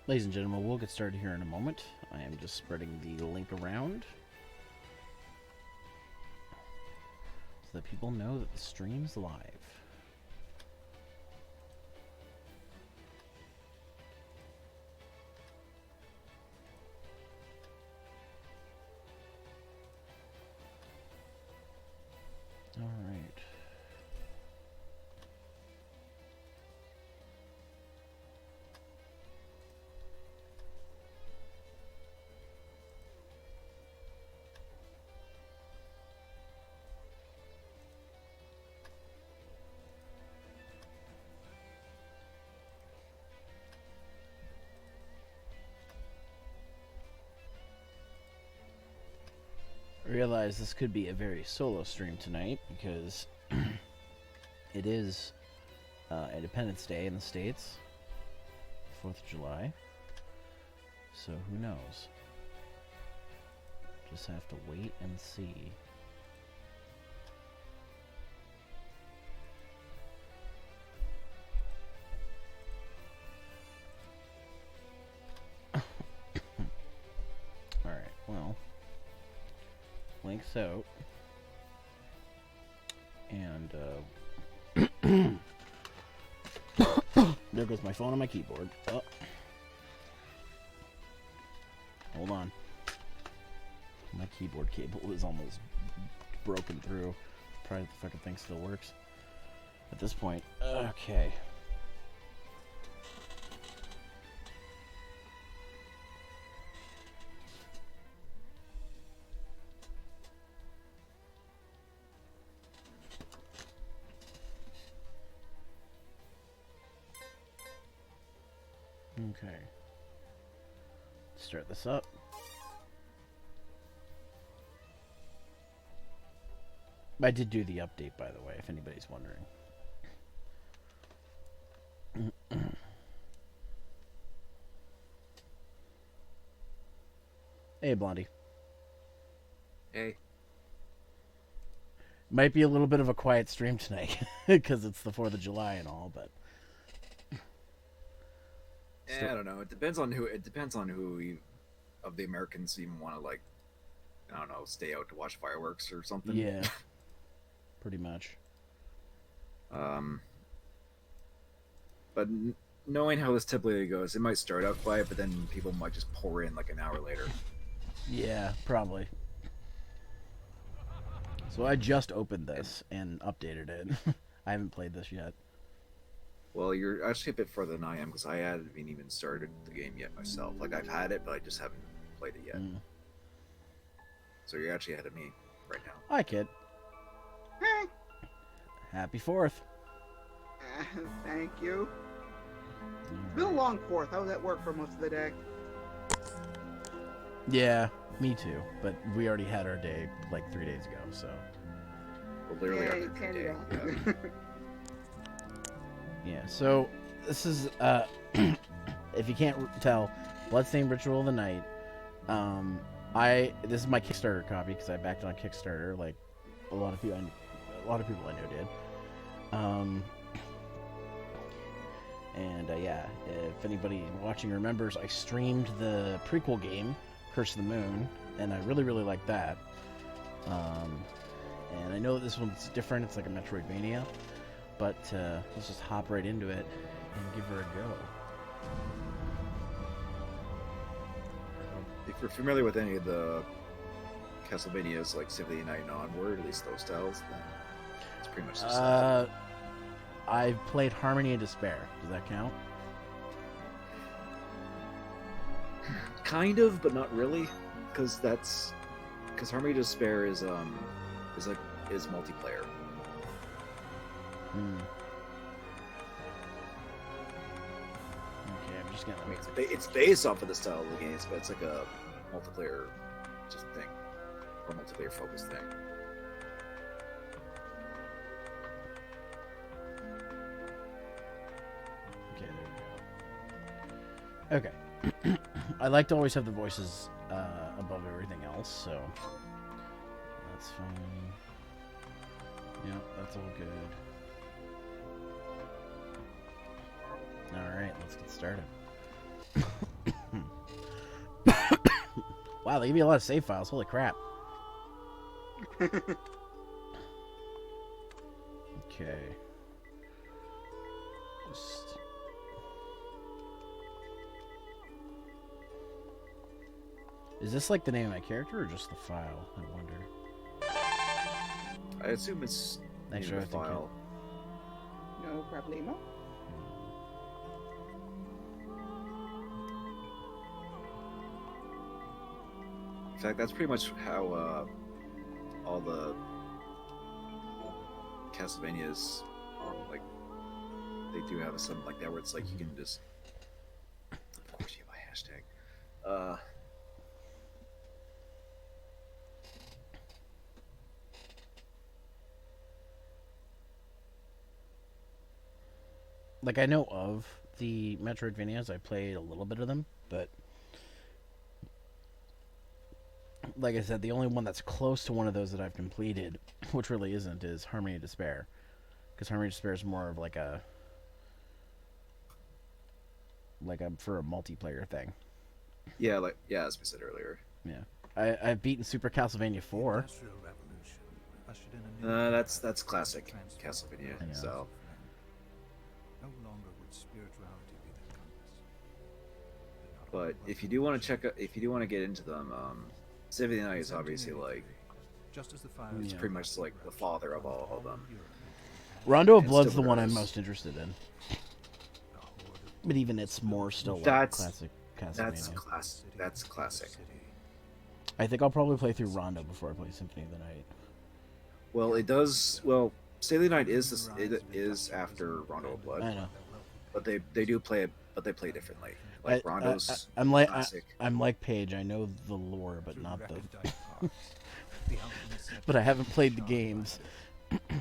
Ladies and gentlemen, we'll get started here in a moment. I am just spreading the link around so that people know that the stream's live. All right. I realize this could be a very solo stream tonight because it is Independence Day in the States, 4th of July. So who knows? Just have to wait and see. Alright, well. Links out. And, there goes my phone and my keyboard. Oh. Hold on. My keyboard cable is almost broken through. Probably the fucking thing still works at this point. Okay. Okay. Start this up. I did do the update, by the way, if anybody's wondering. Hey, Blondie. Hey. Might be a little bit of a quiet stream tonight because it's the 4th of July and all, but I don't know. It depends on who. It depends on who of the Americans even want to, like, I don't know, stay out to watch fireworks or something. Yeah, pretty much. But knowing how this typically goes, it might start out quiet, but then people might just pour in like an hour later. Yeah, probably. So I just opened this and updated it. I haven't played this yet. Well, you're actually a bit further than I am because I haven't even started the game yet myself. Like, I've had it, but I just haven't played it yet. So you're actually ahead of me right now. Hi, kid. Hey. Happy 4th. Thank you. It's been a long 4th. I was at work for most of the day. Yeah, me too. But we already had our day like 3 days ago, so. Well, literally Yeah, after you the can day. go. Yeah, so this is, if you can't tell, Bloodstained Ritual of the Night. This is my Kickstarter copy because I backed on Kickstarter, like a lot of people I know did. Yeah, if anybody watching remembers, I streamed the prequel game, Curse of the Moon, and I really, really liked that. And I know that this one's different. It's like a Metroidvania. But let's just hop right into it and give her a go. If you're familiar with any of the Castlevanias, like Symphony of the Night and onward, at least those styles, then it's pretty much the same. I've played Harmony of Despair. Does that count? Kind of, but not really, because Harmony of Despair is multiplayer. Okay, I'm just gonna. I mean, it's based off of the style of the games, but it's like a multiplayer just thing, or multiplayer focused thing. Okay, there we go. Okay. I like to always have the voices above everything else, so that's fine. Yeah, that's all good. Alright, let's get started. Wow, they give you a lot of save files. Holy crap. Okay. Just... Is this like the name of my character or just the file? I wonder. I assume it's Thanks in for the file. No problemo. In fact, that's pretty much how all the Castlevanias, like, they do have something like that where it's like you can just, of course you have a hashtag. Like, I know of the Metroidvanias. I played a little bit of them, but like I said, the only one that's close to one of those that I've completed, which really isn't, is Harmony of Despair. Because Harmony of Despair is more of like a for a multiplayer thing. Yeah, as we said earlier. Yeah, I've beaten Super Castlevania 4. That's classic Castlevania. So. But if you do want to get into them, Symphony of the Night is obviously like it's pretty much like the father of all of them. Rondo of Blood's the one I'm most interested in. But even it's more still like classic Castlevania. That's classic. I think I'll probably play through Rondo before I play Symphony of the Night. Well, it does. Well, Symphony of the Night is after Rondo of Blood. I know. But they do play it, but they play differently. Like Rondo's I'm like Paige. I know the lore, but not the. But I haven't played the games. That's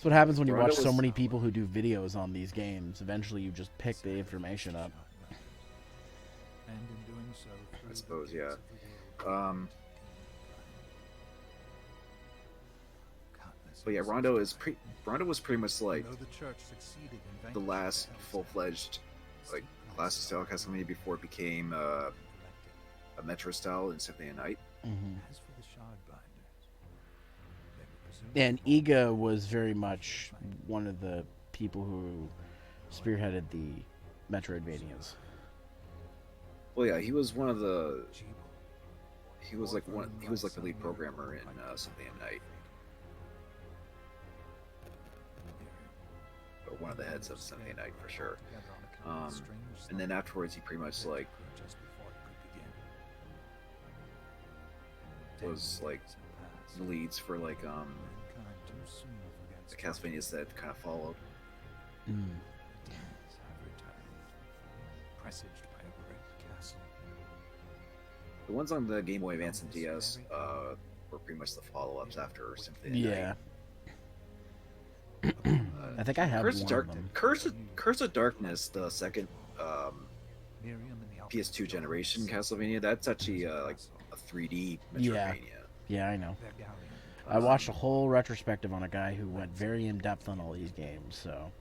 what happens when you watch so many people who do videos on these games. Eventually, you just pick the information up. I suppose, yeah. But yeah, Rondo was pretty much like the last full-fledged like classic style Castlevania before it became a Metro style in Symphony of the Night. Mm-hmm. And Iga was very much one of the people who spearheaded the Metroidvanias. Well, yeah, he was like the lead programmer in Symphony of the Night. One of the heads of Sunday Night for sure. And then afterwards, he pretty much like was like the leads for like the Castlevanias that kind of followed. The ones on the Game Boy Advance and DS were pretty much the follow-ups after Symphony of the Night. I think I have one of them. Curse of Darkness, the second PS2 generation Castlevania, that's actually like a 3D Metroidvania. Yeah, I know. I watched a whole retrospective on a guy who went very in-depth on all these games, so...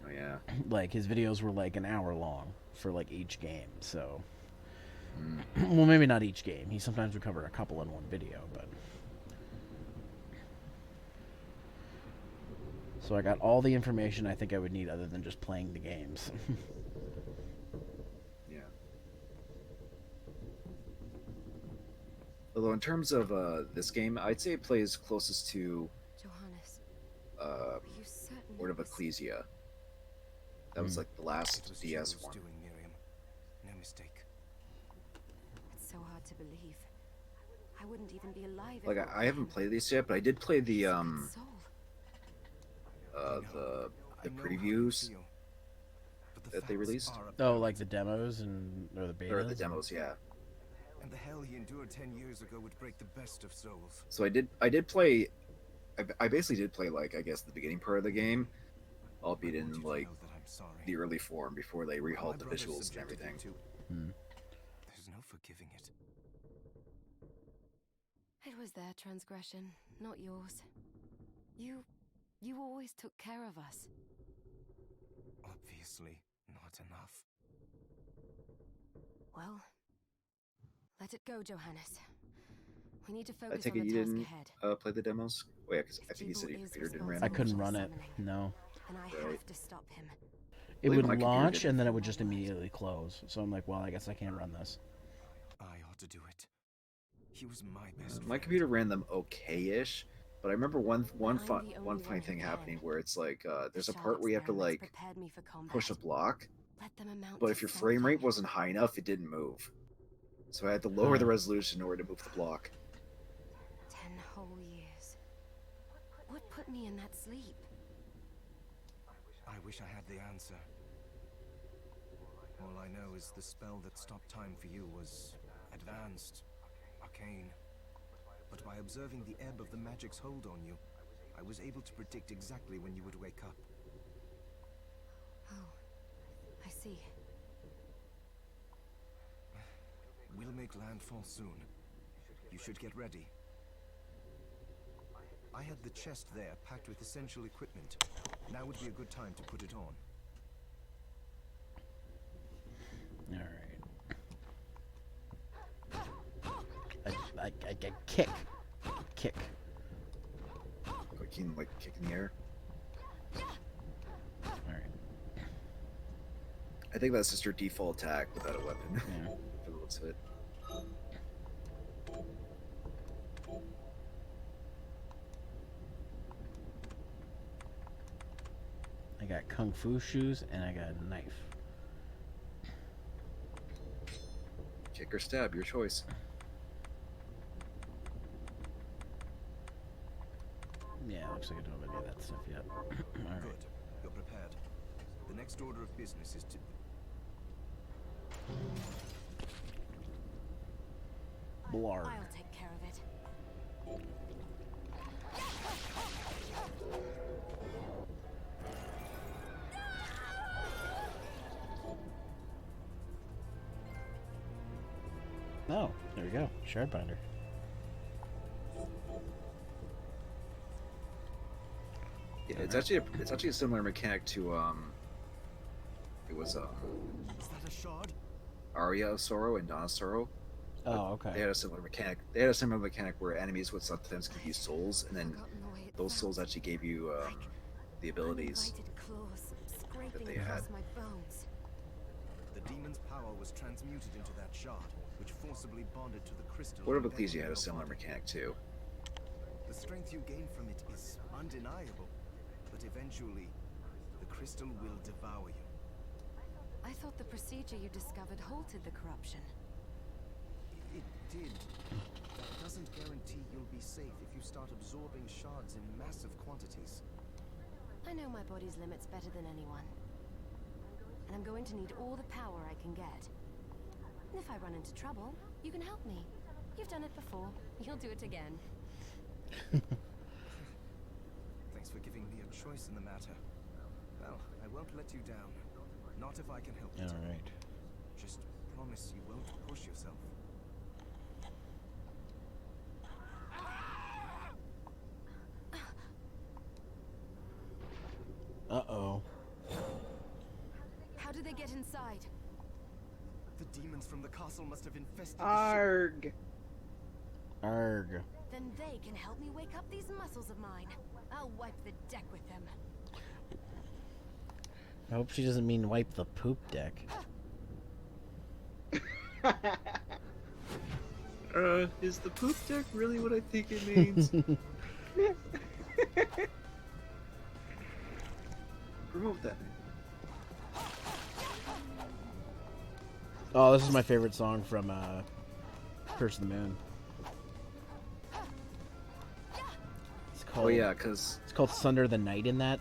Oh, yeah. Like, his videos were like an hour long for like each game, so... Well, maybe not each game. He sometimes would cover a couple in one video, but... So I got all the information I think I would need other than just playing the games. Yeah. Although in terms of this game, I'd say it plays closest to Word of Ecclesia. That was like the last DS one. No mistake. It's so hard to believe. I wouldn't even be alive. Like I haven't played this yet, but I did play the previews that they released. Oh, like the demos or the betas? Or the demos, yeah. And the hell he endured 10 years ago would break the best of souls. So I did play. I basically did play like I guess the beginning part of the game, albeit in like the early form before they rehauled the visuals and everything. There's no forgiving it. It was their transgression, not yours. You always took care of us. Obviously, not enough. Well, let it go, Johannes. We need to I focus take on it the you task didn't ahead. play the demos? Oh yeah, because I think you said your Jibo is computer didn't ran I them. couldn't responsible run for it. summoning, No. and I Right. have to stop him. It Believe would my computer launch didn't. and then it would just immediately close. So I'm like, well, I guess I can't run this. I ought to do it. He was my best My friend. computer ran them okay-ish, but I remember one I'm the only funny one thing who can. happening where it's like there's a The part where you have to Charlotte like experiments prepared me for combat. push a block, Let them amount but to if your frame rate something. wasn't high enough, it didn't move. So I had to lower the resolution in order to move the block. 10 whole years. What put me in that sleep? I wish I had the answer. All I know is the spell that stopped time for you was advanced, arcane. But by observing the ebb of the magic's hold on you, I was able to predict exactly when you would wake up. Oh, I see. We'll make landfall soon. You should get ready. I had the chest there packed with essential equipment. Now would be a good time to put it on. Alright. I kick. Kick. Like you can like kick in the air. Alright. I think that's just your default attack without a weapon. Yeah. For the looks of it. I got kung fu shoes and I got a knife. Kick or stab, your choice. Yeah, looks like I don't have any of that stuff yet. Alright. Good. You're prepared. The next order of business is to... Blarg. I'll take care of it. Oh, there we go. Shard binder. Yeah, it's actually a similar mechanic to it was Is that a shard? Aria of Sorrow and Dawn of Sorrow. Oh, okay. They had a similar mechanic. They had a similar mechanic where enemies would sometimes give you souls, and then Forgotten the way it those felt. souls actually gave you the abilities. Uninvited claws scraping they across had. my bones. The demon's power was transmuted into that shard, which forcibly bonded to the crystal. Lord of embedded Ecclesia in had a your similar body. mechanic too. The strength you gain from it is undeniable, but eventually, the crystal will devour you. I thought the procedure you discovered halted the corruption. It did. That doesn't guarantee you'll be safe if you start absorbing shards in massive quantities. I know my body's limits better than anyone. And I'm going to need all the power I can get. And if I run into trouble, you can help me. You've done it before. You'll do it again. Thanks for giving me a choice in the matter. Well, I won't let you down. Not if I can help it. Alright. Just promise you won't push yourself. Uh-oh. How did they get inside? The demons from the castle must have infested the ship. Arg. Arg. Then they can help me wake up these muscles of mine. I'll wipe the deck with them. I hope she doesn't mean wipe the poop deck. Is the poop deck really what I think it means? Remove that. Oh, this is my favorite song from Curse of the Moon. It's called, Oh yeah, because it's called Sunder the Night in that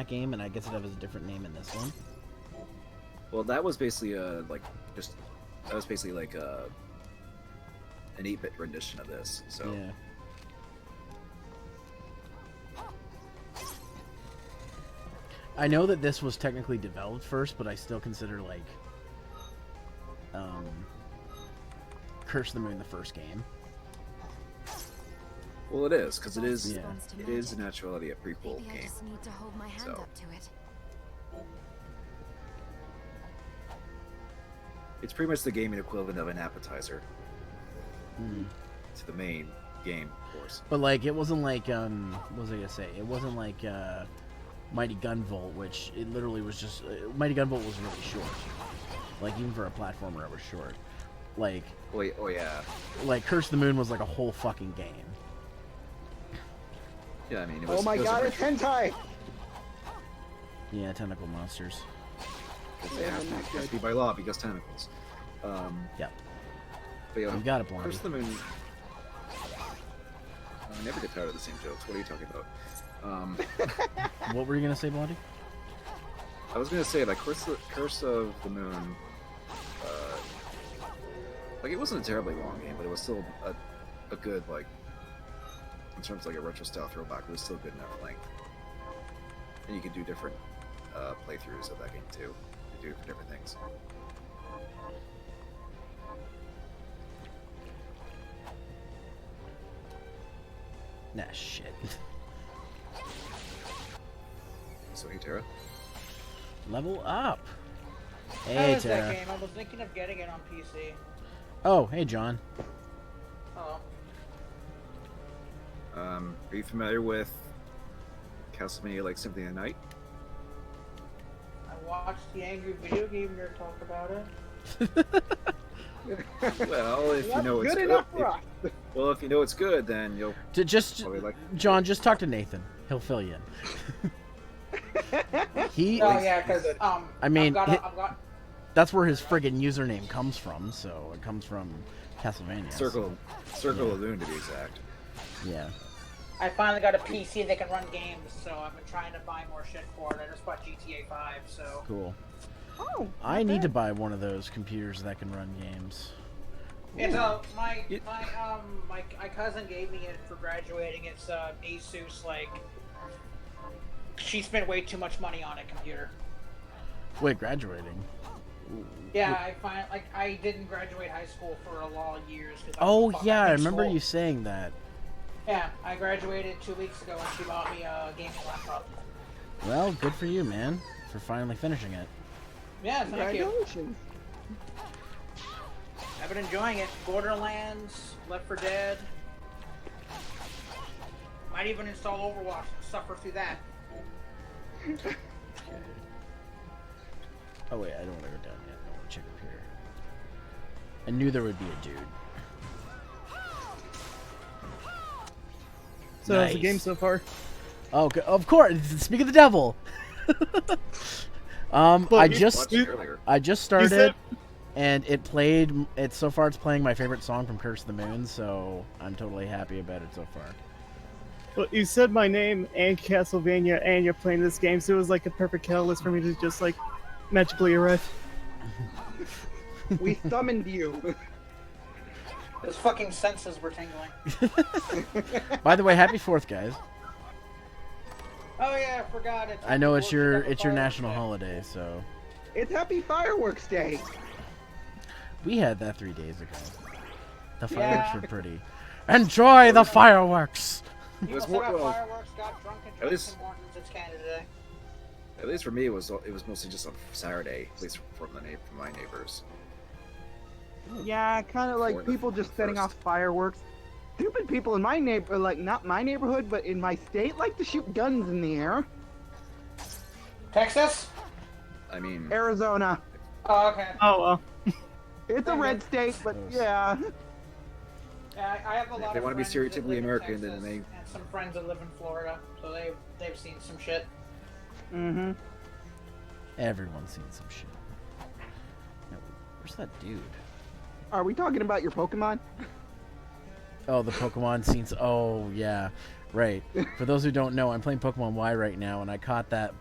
game, and I guess it has a different name in this one. well, that was basically an 8-bit rendition of this. So Yeah. I know that this was technically developed first, but I still consider like Curse of the Moon the first game. well, it is because it is Yeah. it is in actuality a prequel Maybe I game. just need to hold my hand So. up to it. It's pretty much the gaming equivalent of an appetizer Hmm. to the main game, of course. But like, it wasn't like what was I gonna say? It wasn't like Mighty Gunvolt, which it literally was just Mighty Gunvolt was really short. Like even for a platformer, it was short. Like, Oh yeah. like Curse of the Moon was like a whole fucking game. Yeah, I mean, it was. Oh my it was god, it's hentai! Yeah, tentacle monsters. It has to be by law because tentacles. Yep. But yeah, You got it, Blondie. Curse of the Moon. I never get tired of the same jokes. What are you talking about? What were you gonna say, Blondie? I was gonna say like Curse of the Moon. Like it wasn't a terribly long game, but it was still a good like in terms of like a retro style throwback. It was still good enough length, and you could do different playthroughs of that game too. You do it for different things. Nah, shit. So hey Tara. Level up. How Hey, is that Tara. game? I was thinking of getting it on PC. Oh, hey, John. Oh. Are you familiar with Castlevania like Symphony of the Night? I watched the Angry Video Game Nerd talk about it. Well, if you know it's good good. enough for us. If you know it's good, then you'll Just, probably like. John, just talk to Nathan. He'll fill you in. He, Oh yeah, because I mean, I've got that's where his friggin' username comes from. So it comes from Castlevania. Circle of Loon to be exact. Yeah. I finally got a PC that can run games, so I've been trying to buy more shit for it. I just bought GTA 5, so Cool. Oh, I need to buy one of those computers that can run games. it's my cousin gave me it for graduating. It's Asus like. She spent way too much money on a computer. Wait, graduating? Yeah, I didn't graduate high school for a lot of years. 'Cause Oh fuck, yeah, I think remember school. you saying that. Yeah, I graduated 2 weeks ago and she bought me a gaming laptop. Well, good for you, man, for finally finishing it. Yeah, thank you. congratulations. I've been enjoying it. Borderlands, Left 4 Dead. Might even install Overwatch and suffer through that. Oh wait, I don't want to go down yet. I want to check up here. I knew there would be a dude. So how's the Nice. game so far? Oh, of course. Speak of the devil. I you just Watched it earlier. started said- it, and it played. It's so far it's playing my favorite song from Curse of the Moon, so I'm totally happy about it so far. Well, you said my name and Castlevania, and you're playing this game, so it was like a perfect catalyst for me to just like magically arrive. We summoned you. Those fucking senses were tingling. By the way, happy 4th, guys. Oh yeah, I forgot it. I know it's your national holiday, so It's Happy Fireworks Day. we had that 3 days ago. The Yeah. fireworks were pretty. Enjoy the fireworks. People was said more- about well, fireworks, got drunk and at drank least- Tim Hortons. It's Canada Day. At least for me, it was mostly just on Saturday, at least from my neighbors. Yeah, kind of like For the people just setting off first. fireworks. Stupid people in my neighbor, like not my neighborhood, but in my state, like to shoot guns in the air. Texas? I mean, Arizona. Oh, okay. Oh well. It's a red state, but yeah. Yeah, I have a lot they of wanna be friends that stereotypically live in American, then Texas they- and some friends that live in Florida, so they've seen some shit. Mm-hmm. Everyone's seen some shit. Now, where's that dude? Are we talking about your Pokemon? Oh, the Pokemon scenes. Oh, yeah. Right. For those who don't know, I'm playing Pokemon Y right now, and I caught that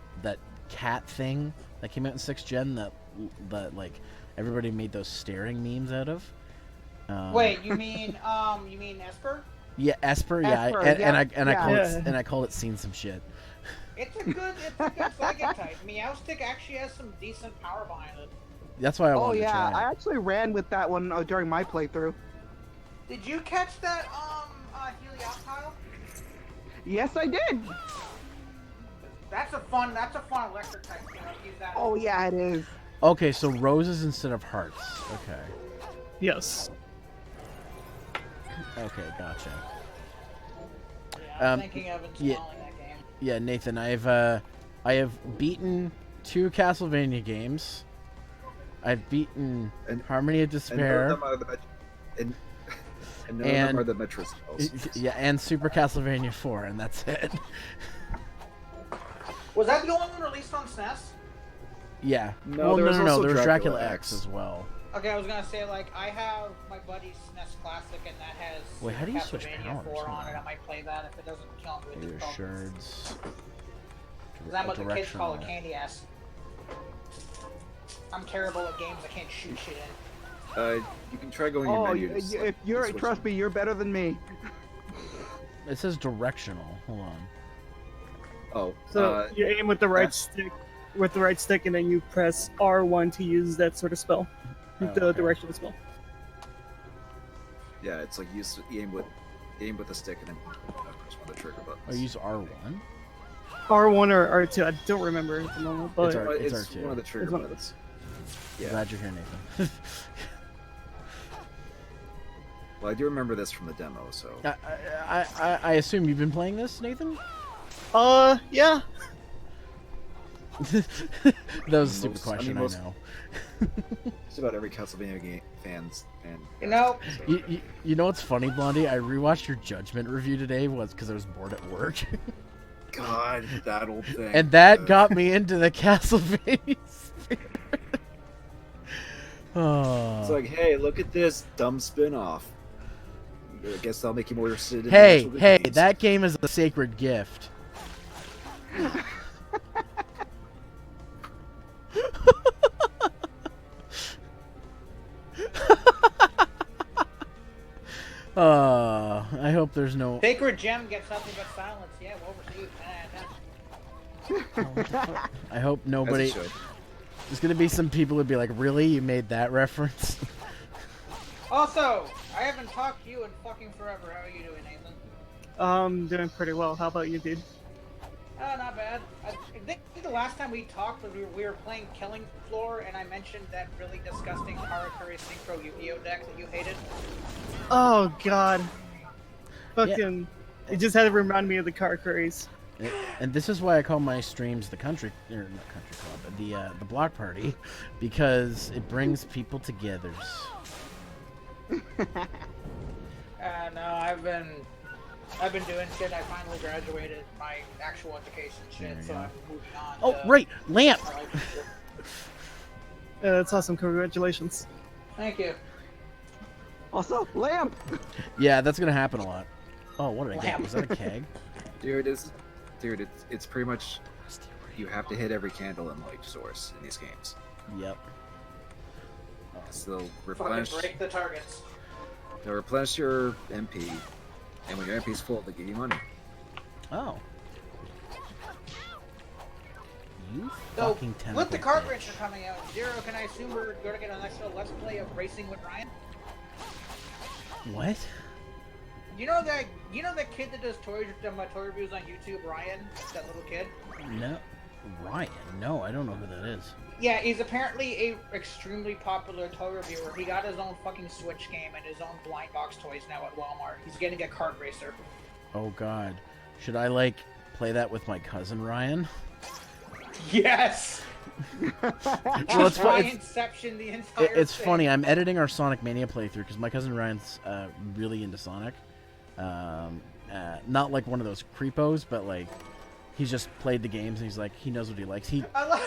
cat thing that came out in 6th Gen that like, everybody made those staring memes out of. Wait, you mean Esper? Yeah, Esper, yeah. Esper, And I call yeah. it, and I call it seen some shit. It's a good psychic type. Meowstic actually has some decent power behind it. That's why I Oh wanted yeah, to I try it. actually ran with that one during my playthrough. Did you catch that Helioptile? Yes, I did. That's a fun electric type. You know, use that. Oh yeah, it is. Okay, so roses instead of hearts. Okay. Yes. Okay, gotcha. Yeah, I'm thinking of installing that game. Yeah, Nathan, I have beaten 2 Castlevania games. I've beaten Harmony of Despair. And none of them are and none of them are the Metro spells. Yeah, and Super Castlevania 4, and that's it. Was that the only one released on SNES? Yeah. No, Well, there was no. also There was Dracula Dracula X. X as well. Okay, I was gonna say, like, I have my buddy's SNES Classic, and that has Wait, how do you switch Castlevania powers? 4 on it. I might play that if it doesn't kill me with Your the shards. Because I'm what the kids call a candy ass. I'm terrible at games I can't shoot shit in. You can try going in your menus. If you're, trust me, you're better than me. It says directional. Hold on. Oh, So you aim with the right stick, and then you press R1 to use that sort of spell, the directional spell. yeah, it's like you aim with the stick and then press one of the trigger buttons. Oh, use R1. R1 or R2, I don't remember at the moment, but It's It's R2. one of the trigger It's one of buttons. I'm Yeah. glad you're here, Nathan. Well, I do remember this from the demo, so. I assume you've been playing this, Nathan? yeah. That was a stupid question, I most- know. Just about every Castlevania game fans and. You know, You know what's funny, Blondie? I rewatched your Judgment review today because I was bored at work. God, that old thing. And that got me into the Castlevania. Oh. It's like, hey, look at this dumb spin-off. I guess that'll make you more interested in Hey, actual good games. that game is a sacred gift. I hope there's no. Sacred Gem gets nothing but silence. Yeah, well received. I hope As it nobody. should. There's gonna be some people who'd be like, "Really? You made that reference?" Also, I haven't talked to you in fucking forever. How are you doing, Nathan? Doing pretty well. How about you, dude? Oh, not bad. I think the last time we talked was we were playing Killing Floor, and I mentioned that really disgusting Karakuri Synchro Yu-Gi-Oh deck that you hated. Oh God. Fucking. It just had to remind me of the car curries. And this is why I call my streams the country, or not country club, the block party, because it brings people together. No, I've been doing shit. I finally graduated my actual education shit, so I'm moving on. Oh, to right, lamp. my life shit. That's awesome. Congratulations. Thank you. Also, lamp. Yeah, that's gonna happen a lot. Oh, what did I get? Lamp. Was that a keg? Dude, it's pretty much you have to hit every candle in light source in these games. Yep. So they'll Fucking break the targets. they'll replenish your MP, and when your MP is full, they give you money. Oh. You So, fucking tentacle with the kart bitch. racer coming out, Zero, can I assume we're going to get an extra Let's Play of Racing with Ryan? What? You know that kid that does toy reviews on YouTube, Ryan? That little kid? No. Ryan? No, I don't know who that is. Yeah, he's apparently a extremely popular toy reviewer. He got his own fucking Switch game and his own blind box toys now at Walmart. He's getting a kart racer. Oh God. Should I like play that with my cousin Ryan? Yes! Well, it's Try fun. Inception the entire It's thing. funny. I'm editing our Sonic Mania playthrough because my cousin Ryan's really into Sonic. Not like one of those creepos, but like he's just played the games and he's like he knows what he likes. I like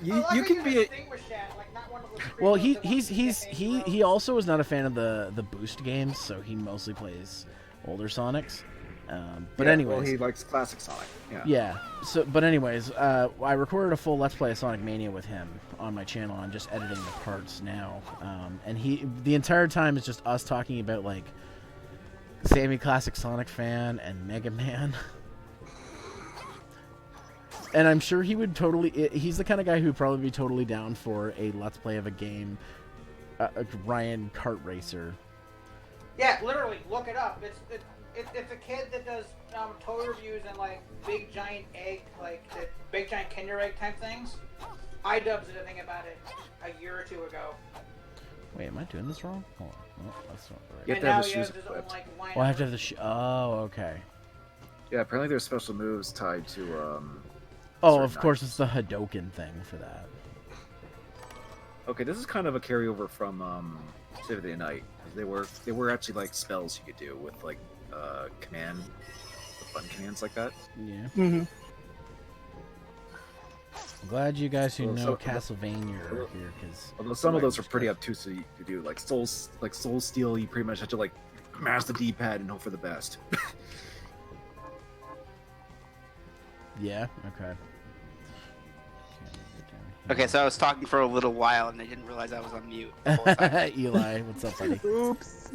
You how can be a, distinguish that, like not one of those Well, creepos that wants to get things he also is not a fan of the Boost games, so he mostly plays older Sonics. But anyways, well, he likes classic Sonic. Yeah. yeah. So, but anyways, I recorded a full Let's Play of Sonic Mania with him on my channel. I'm just editing the parts now, and the entire time is just us talking about like Sammy Classic Sonic fan and Mega Man. And I'm sure he would totally. He's the kind of guy who would probably be totally down for a Let's Play of a game, Ryan Kart Racer. Yeah, literally, look it up. It's a kid that does toy reviews and like big giant egg, like the big giant Kinder Egg type things. iDubbbz did a thing about it a year or two ago. Wait, am I doing this wrong? Hold on. No, that's not right. You have And to have now the he shoes has his own equipped. like line. Oh, I have to have the Oh, okay. Yeah, apparently there's special moves tied to Oh, certain of course, items. it's the Hadoken thing for that. Okay, this is kind of a carryover from Save of the Night. They were actually like spells you could do with like command button commands like that. Yeah. Mm-hmm. I'm glad you guys who Well, know so- Castlevania are here, because Although some of those are pretty obtuse to do, like Soul Steel, you pretty much have to like mash the D-pad and hope for the best. yeah, okay. Okay, so I was talking for a little while and I didn't realize I was on mute. the whole time. Eli, what's up, buddy? Oops.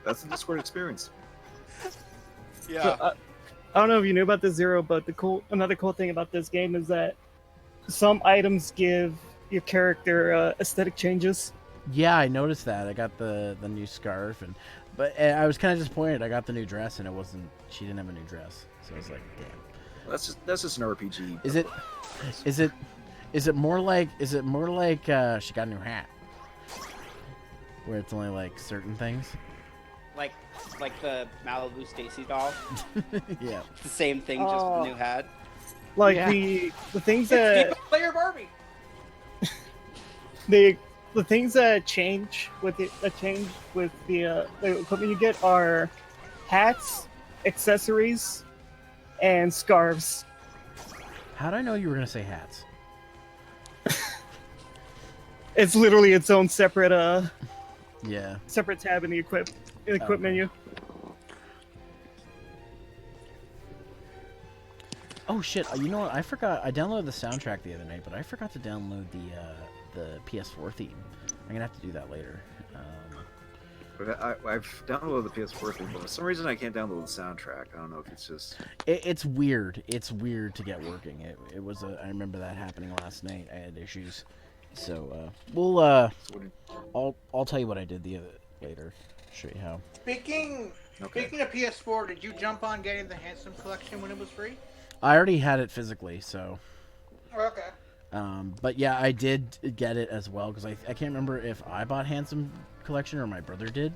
That's the Discord experience. Yeah. So, I don't know if you knew about this, Zero, but another cool thing about this game is that some items give your character aesthetic changes. Yeah, I noticed that. I got the new scarf, but I was kind of disappointed. I got the new dress, and she didn't have a new dress, so I was like, damn. That's just an RPG. Is it more like she got a new hat, where it's only like certain things? Like the Malibu Stacy doll. Yeah. It's the same thing, just with a new hat. Like Yeah. the things Demon that Slayer Barbie. the things that change with the equipment you get are hats, accessories, and scarves. How did I know you were gonna say hats? It's literally its own separate Yeah. separate tab in the equip Okay. menu. Oh shit! You know what? I forgot. I downloaded the soundtrack the other night, but I forgot to download the PS4 theme. I'm gonna have to do that later. But I've downloaded the PS4 thing, but for some reason I can't download the soundtrack. I don't know if it's just. It's weird. It's weird to get working. It was I remember that happening last night. I had issues. So I'll tell you what I did later. Show you how. Speaking of PS4, did you jump on getting the Handsome Collection when it was free? I already had it physically, so. Okay. But yeah, I did get it as well because I can't remember if I bought Handsome Collection or my brother did.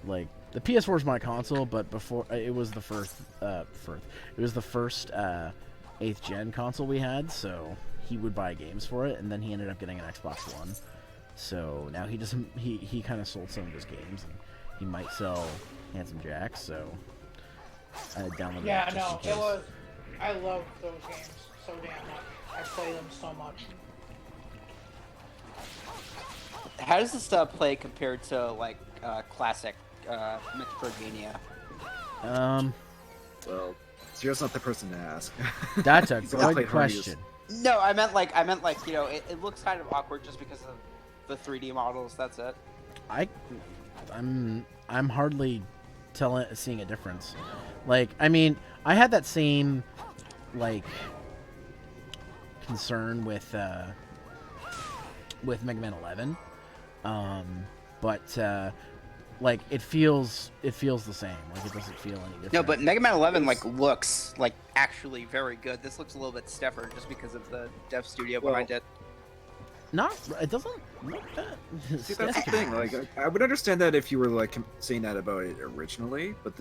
Like the PS4 is my console, but before it was the first 8th gen console we had, so he would buy games for it, and then he ended up getting an Xbox One. So now he doesn't. He kind of sold some of his games, and he might sell Handsome Jack. So I downloaded. Yeah, it just no, in case. it was. I love those games so damn much. I play them so much. How does this play compared to like classic Metroidvania? Well, Zero's not the person to ask. That's a He's only good played Harmonious. question. No, I meant like you know it looks kind of awkward just because of the 3D models. That's it. I'm hardly seeing a difference. Like, I mean, I had that same like concern with Mega Man 11, but like it feels the same. Like it doesn't feel any different. No, but Mega Man 11 like looks like actually very good. This looks a little bit stiffer just because of the dev studio behind it. It doesn't look that. See, that's the thing. Like, I would understand that if you were like saying that about it originally, but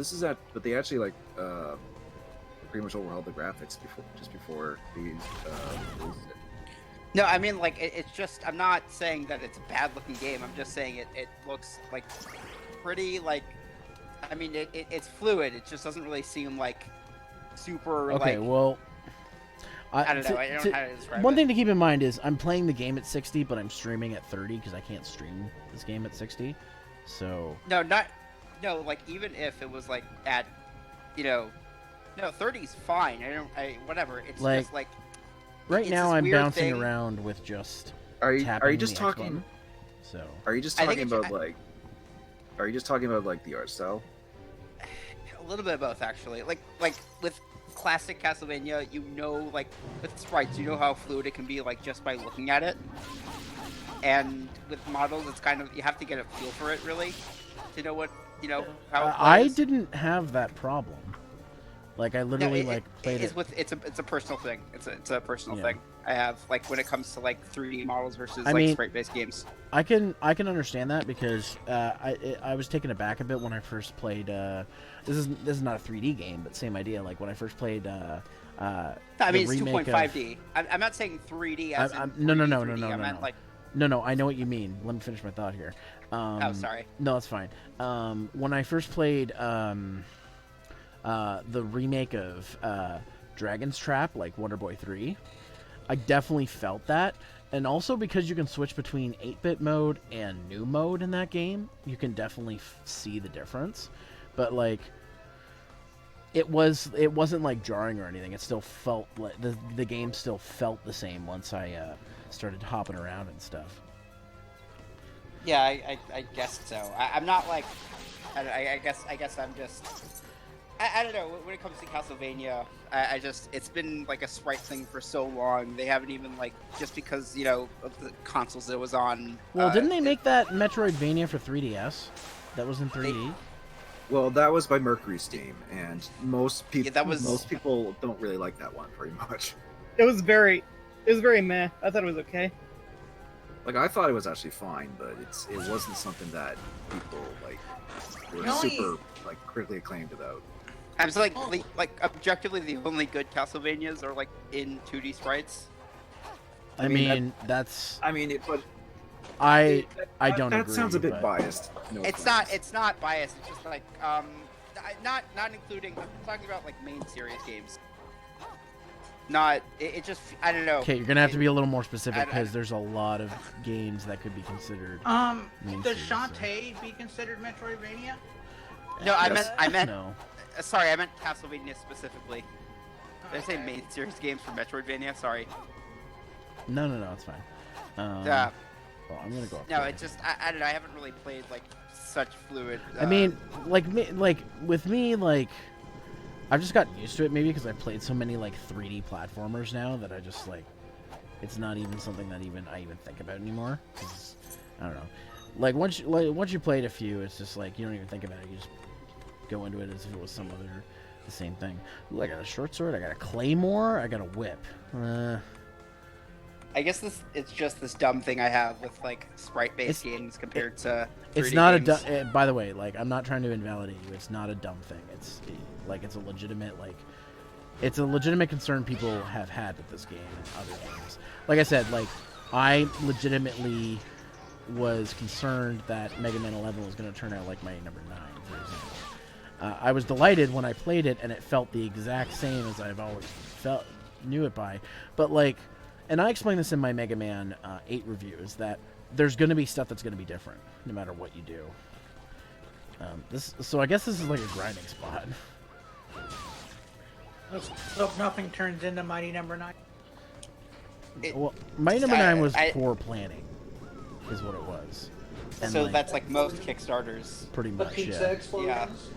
they actually like pretty much overhauled the graphics before they released it. No, I mean like it's just. I'm not saying that it's a bad looking game. I'm just saying it looks like pretty like. I mean it's fluid. It just doesn't really seem like super Okay, like. well. I don't know. I don't know how to describe One it. thing to keep in mind is I'm playing the game at 60, but I'm streaming at 30 because I can't stream this game at 60. So No, like even if it was like at, no, 30's fine. Whatever. It's Like, just like right it's now this I'm weird bouncing thing. around with just Are you tapping just the X talking? button. So Are you just I think talking it's- about like? Are you just talking about like the art style? a little bit of both actually. Like with classic Castlevania, like with sprites, how fluid it can be like just by looking at it. And with models, it's kind of you have to get a feel for it really to know what how it I plays. didn't have that problem. Like I literally played it. It's a personal thing. It's a personal thing. I have like when it comes to like 3D models versus sprite-based games. I can understand that because I was taken aback a bit when I first played. This is not a 3D game, but same idea. Like when I first played. I mean, it's 2.5D. I'm not saying 3D. As no. I meant like. No, I know what you mean. Let me finish my thought here. Oh, sorry. No, it's fine. When I first played the remake of Dragon's Trap, like Wonder Boy 3, I definitely felt that. And also because you can switch between 8-bit mode and new mode in that game, you can definitely see the difference. But like, it wasn't like jarring or anything. It still felt like the game still felt the same once I started hopping around and stuff. Yeah, I guess so. I'm not like, I guess I'm just, I don't know. When it comes to Castlevania, I just, it's been like a sprite thing for so long. They haven't even like, just because, you know, of the consoles it was on. Well, didn't they make that Metroidvania for 3DS? That was in 3D? Well, that was by Mercury Steam, and most people was... most people don't really like that one very much. It was very meh. I thought it was okay. Like I thought it was actually fine, but it wasn't something that people like were super like critically acclaimed about. I'm just like objectively the only good Castlevanias are like in 2D sprites. I don't agree. That sounds a bit biased. No it's offense. not biased. It's just like not including. I'm talking about like main series games. Not it just I don't know. Okay, you're gonna have to be a little more specific because there's a lot of games that could be considered. Does Shantae be considered Metroidvania? No, I meant. No. Sorry, I meant Castlevania specifically. Did I say main series games for Metroidvania? Sorry. No, it's fine. Well, I'm gonna go. No, it's just I don't know. I haven't really played like such fluid. I mean, like with me, like I've just gotten used to it. Maybe because I've played so many like 3D platformers now that I just like it's not even something that I even think about anymore. 'Cause, I don't know. Like once you played a few, it's just like you don't even think about it. You just go into it as if it was some other the same thing. Ooh, I got a short sword. I got a claymore. I got a whip. I guess it's just this dumb thing I have with like sprite-based games compared to 3D it's not games. a dumb. By the way, like I'm not trying to invalidate you. It's not a dumb thing. It's a legitimate concern people have had with this game and other games. Like I said, like I legitimately was concerned that Mega Man 11 was going to turn out like my number 9, for example. I was delighted when I played it and it felt the exact same as I've always knew it by, but like. And I explained this in my Mega Man 8 review, is that there's going to be stuff that's going to be different, no matter what you do. So I guess this is like a grinding spot. Let's hope nothing turns into Mighty Number 9. Well, Mighty Number 9 was poor planning, is what it was. And so that's like most Kickstarters. Pretty much, the pizza yeah. explosions.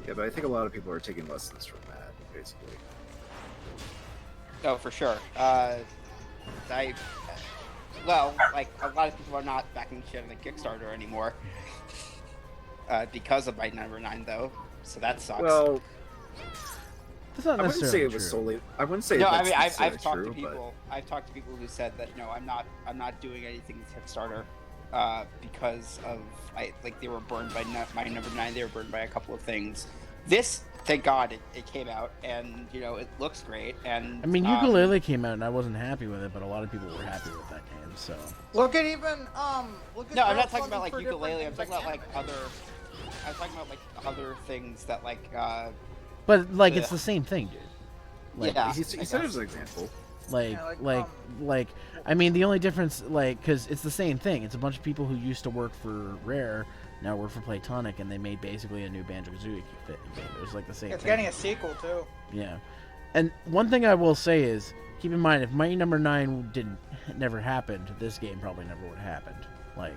Yeah, but I think a lot of people are taking lessons from that, basically. Oh, for sure. Like a lot of people are not backing shit on the Kickstarter anymore because of Mighty Number 9, though. So that sucks. Well, That's not I wouldn't say it was true. solely. I wouldn't say. No, I that's mean I've necessarily talked true, to people. I've talked to people who said that no, I'm not doing anything with Kickstarter because of they were burned by Mighty Number 9. They were burned by a couple of things. This, thank God, it came out, and you know it looks great. And I mean, Ukulele came out, and I wasn't happy with it, but a lot of people were happy with that game. So Look at even look at. No, I'm not talking about like Ukulele. I'm talking about like other. I'm talking about like other things that like. But like, it's the same thing, dude. Like, yeah, he said it as an example. Like, I mean, the only difference, like, because it's the same thing. It's a bunch of people who used to work for Rare, now work for Playtonic, and they made basically a new Banjo-Kazooie game. It was like the same It's thing. getting a sequel too. Yeah. And one thing I will say is, keep in mind, if Mighty Number 9 never happened, this game probably never would have happened. Like,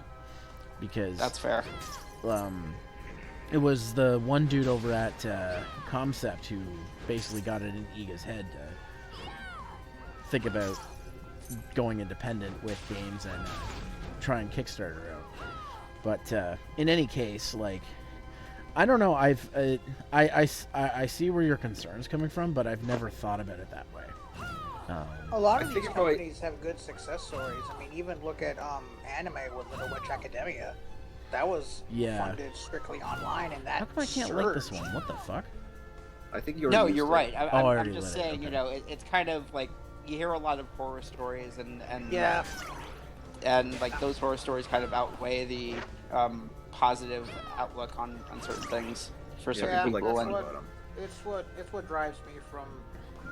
because... That's fair. It was the one dude over at Concept who basically got it in Iga's head to think about going independent with games and trying Kickstarter out. But in any case, like, I don't know. I see where your concern's coming from, but I've never thought about it that way. A lot I of think these it probably- companies have good success stories. I mean, even look at anime with Little Witch Academia. That was funded strictly online, and that How come I can't link this one? What the fuck? I think you're. No, you're right. I I'm already just lit it, saying, okay. you know, it's kind of like you hear a lot of horror stories, and Yeah. and like those horror stories kind of outweigh the positive outlook on certain things for certain Yeah, people. that's And what, it's what drives me from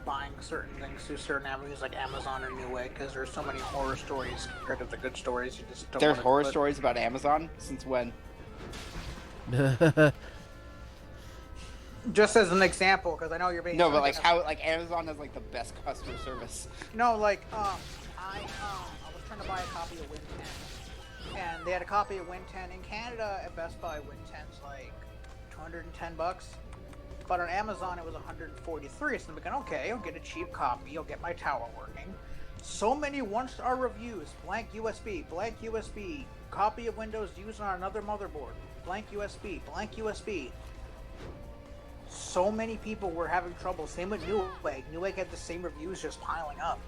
buying certain things through certain avenues like Amazon or Newegg, because there's so many horror stories compared to the good stories. You just don't. there's wanna horror put- stories about Amazon. Since when? Just as an example, because I know you're being No, but like how like Amazon has like the best customer service. No, like I was trying to buy a copy of Win 10, and they had a copy of Win 10 in Canada at Best Buy. Win 10's like $210, but on Amazon it was $143. So I'm thinking, okay, I'll get a cheap copy. I'll get my tower working. So many one-star reviews. Blank USB. Copy of Windows used on another motherboard. Blank USB. So many people were having trouble. Same with Newegg. Newegg had the same reviews just piling up.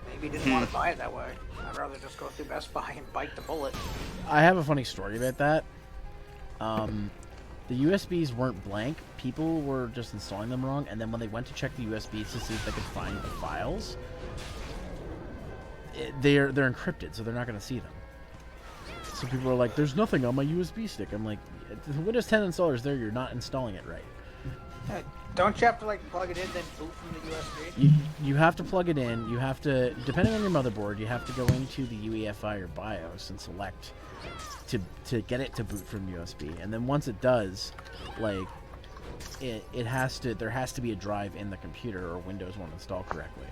Maybe didn't want to buy it that way. I'd rather just go through Best Buy and bite the bullet. I have a funny story about that. The USBs weren't blank. People were just installing them wrong, and then when they went to check the USBs to see if they could find the files, they're encrypted, so they're not going to see them. So people are like, "There's nothing on my USB stick." I'm like, "The Windows 10 installer's there. You're not installing it right." Hey, don't you have to like plug it in then boot from the USB? You have to plug it in. You have to, depending on your motherboard, you have to go into the UEFI or BIOS and select to get it to boot from USB. And then once it does, like there has to be a drive in the computer or Windows won't install correctly.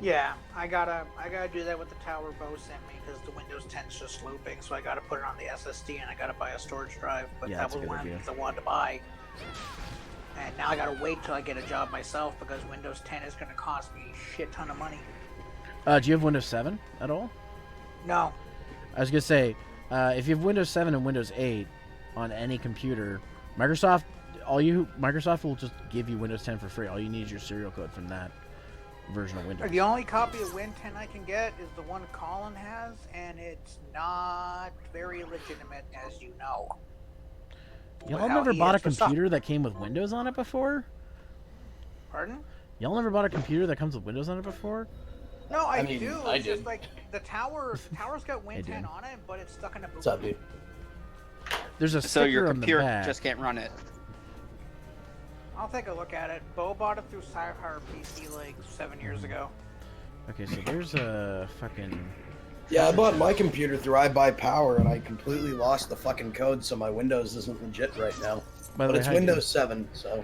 Yeah, I gotta do that with the tower Bo sent me because the Windows 10's just looping, so I gotta put it on the SSD and I gotta buy a storage drive. But Yeah, that that's a was good one idea. I wanted to buy. And now I gotta wait till I get a job myself because Windows 10 is gonna cost me a shit ton of money. Do you have Windows 7 at all? No. I was gonna say, if you have Windows 7 and Windows 8 on any computer, Microsoft will just give you Windows 10 for free. All you need is your serial code from that version of Windows. The only copy of Win 10 I can get is the one Colin has, and it's not very legitimate, as you know. Y'all How never he bought a is for stuff. computer that came with Windows on it before? Pardon? Y'all never bought a computer that comes with Windows on it before? No, I mean, do. I It's just did. like the tower's got Win Hey, 10 dude. on it, but it's stuck in a boot. What's up, dude? There's a So sticker your on computer the back. just can't run it. I'll take a look at it. Bo bought it through Sci-Fi PC like 7 years ago. Okay, so there's a fucking... Yeah, I bought my computer through iBuyPower, and I completely lost the fucking code, so my Windows isn't legit right now. By the But way, it's hi, dude. Windows 7, so...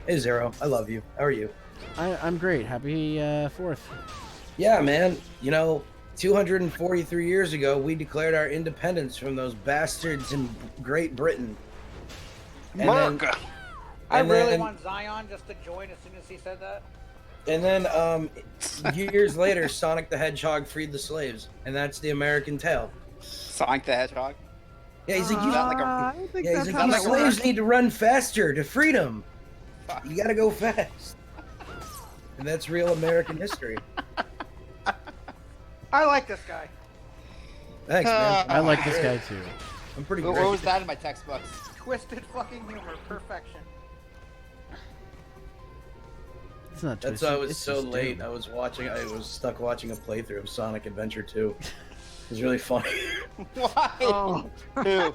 Hey, Zero. I love you. How are you? I'm great. Happy 4th. Yeah, man. You know, 243 years ago, we declared our independence from those bastards in Great Britain. And then, America! I And really then- want Zion just to join as soon as he said that. and then years later, Sonic the Hedgehog freed the slaves, and that's the American tale. Sonic the Hedgehog. Yeah, he's like, you Not like a- I don't think yeah, that's he's how like, that you slaves works. need to run faster to freedom. Fuck. You gotta go fast. And that's real American history. I like this guy. Thanks, man. I like this guy too. I'm pretty What great. was that in my textbooks? Twisted fucking humor, perfection. It's not That's twisted, why I was it's so just late. dumb. I was stuck watching a playthrough of Sonic Adventure 2. It was really funny. Why? Oh. Who?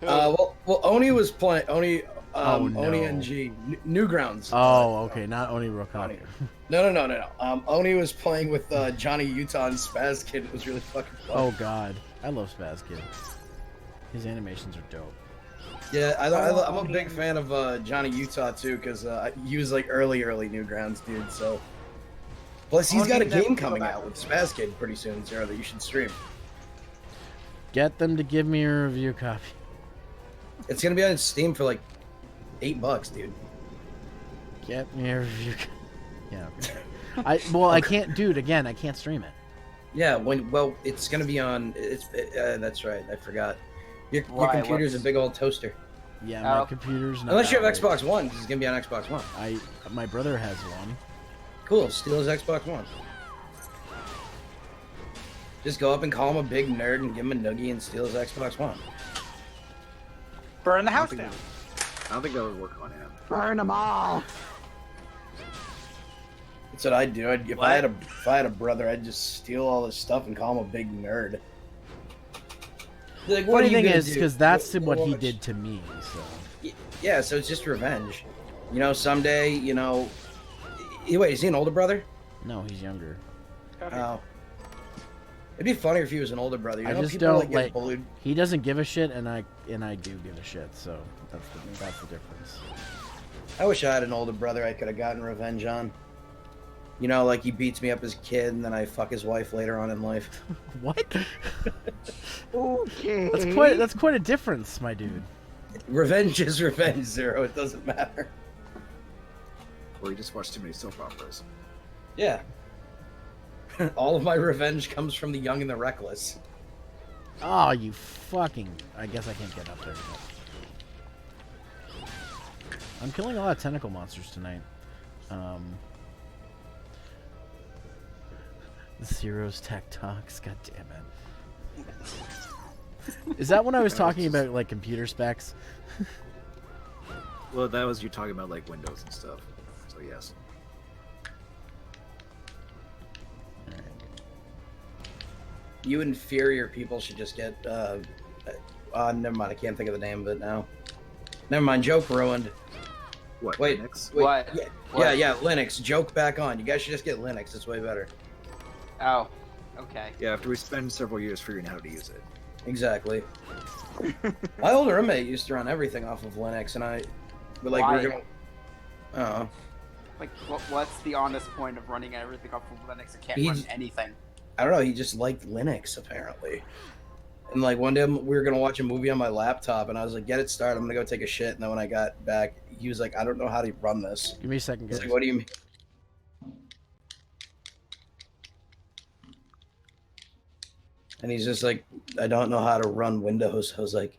Well, Oni was playing Oni. Oh, no. Oni NG Newgrounds. Oh, okay, not Oni Rokani. No. Oni was playing with Johnny Utah and Spaz Kid. It was really fucking fun. Oh god, I love Spaz Kid. His animations are dope. Yeah, I'm a Oni big and- fan of Johnny Utah too, because he was like early Newgrounds dude. So, plus he's Oni got a never game go coming back. out with Spaz Kid pretty soon, Zero, that you should stream. Get them to give me a review copy. It's gonna be on Steam for like $8, dude. Get me a review copy. Yeah, okay. I can't, dude, again, I can't stream it. Yeah, it's gonna be on. That's right. I forgot. Your Why? computer's a What's- big old toaster. Yeah, my Oh. computer's not. Unless you have outright- Xbox One, 'cause it's gonna be on Xbox One. My brother has one. Cool, steal his Xbox One. Just go up and call him a big nerd and give him a noogie and steal his Xbox One. Burn the house I don't down. think I don't think that would work on him. Burn them all. That's what I'd do. If I had a brother, I'd just steal all his stuff and call him a big nerd. Like, Funny are you thing gonna is, do? because that's what he watch? did to me. So Yeah, so it's just revenge. You know, someday, you know. Wait, is he an older brother? no, he's younger. Oh. It'd be funnier if he was an older brother. You I know, just people don't like get like. bullied. He doesn't give a shit, and I do give a shit. So that's the difference. I wish I had an older brother I could have gotten revenge on. You know, like he beats me up as a kid, and then I fuck his wife later on in life. What? Okay. That's quite a difference, my dude. Revenge is revenge, Zero. It doesn't matter. Or you just watch too many soap operas. Yeah. All of my revenge comes from the young and the reckless. Oh, you fucking! I guess I can't get up there. But... I'm killing a lot of tentacle monsters tonight. The Zero's Tech Talks. God damn it! Is that when I was talking about like computer specs? Well, that was you talking about like Windows and stuff. So yes. You inferior people should just get. Never mind. I can't think of the name of it now. Never mind. Joke ruined. What? Wait. Linux? Wait. What? Yeah, What? yeah. Linux. Joke back on. You guys should just get Linux. It's way better. Oh, okay. Yeah, after we spend several years figuring out how to use it. Exactly. My older roommate used to run everything off of Linux, and we're Why? gonna. Oh. Like, what's the honest point of running everything off of Linux? It can't He's- run anything. I don't know. He just liked Linux apparently. And like one day we were gonna watch a movie on my laptop, and I was like, "Get it started. I'm gonna go take a shit." And then when I got back, he was like, "I don't know how to run this." Give me a second, He's guys. like, "What do you mean?" And he's just like, "I don't know how to run Windows." I was like,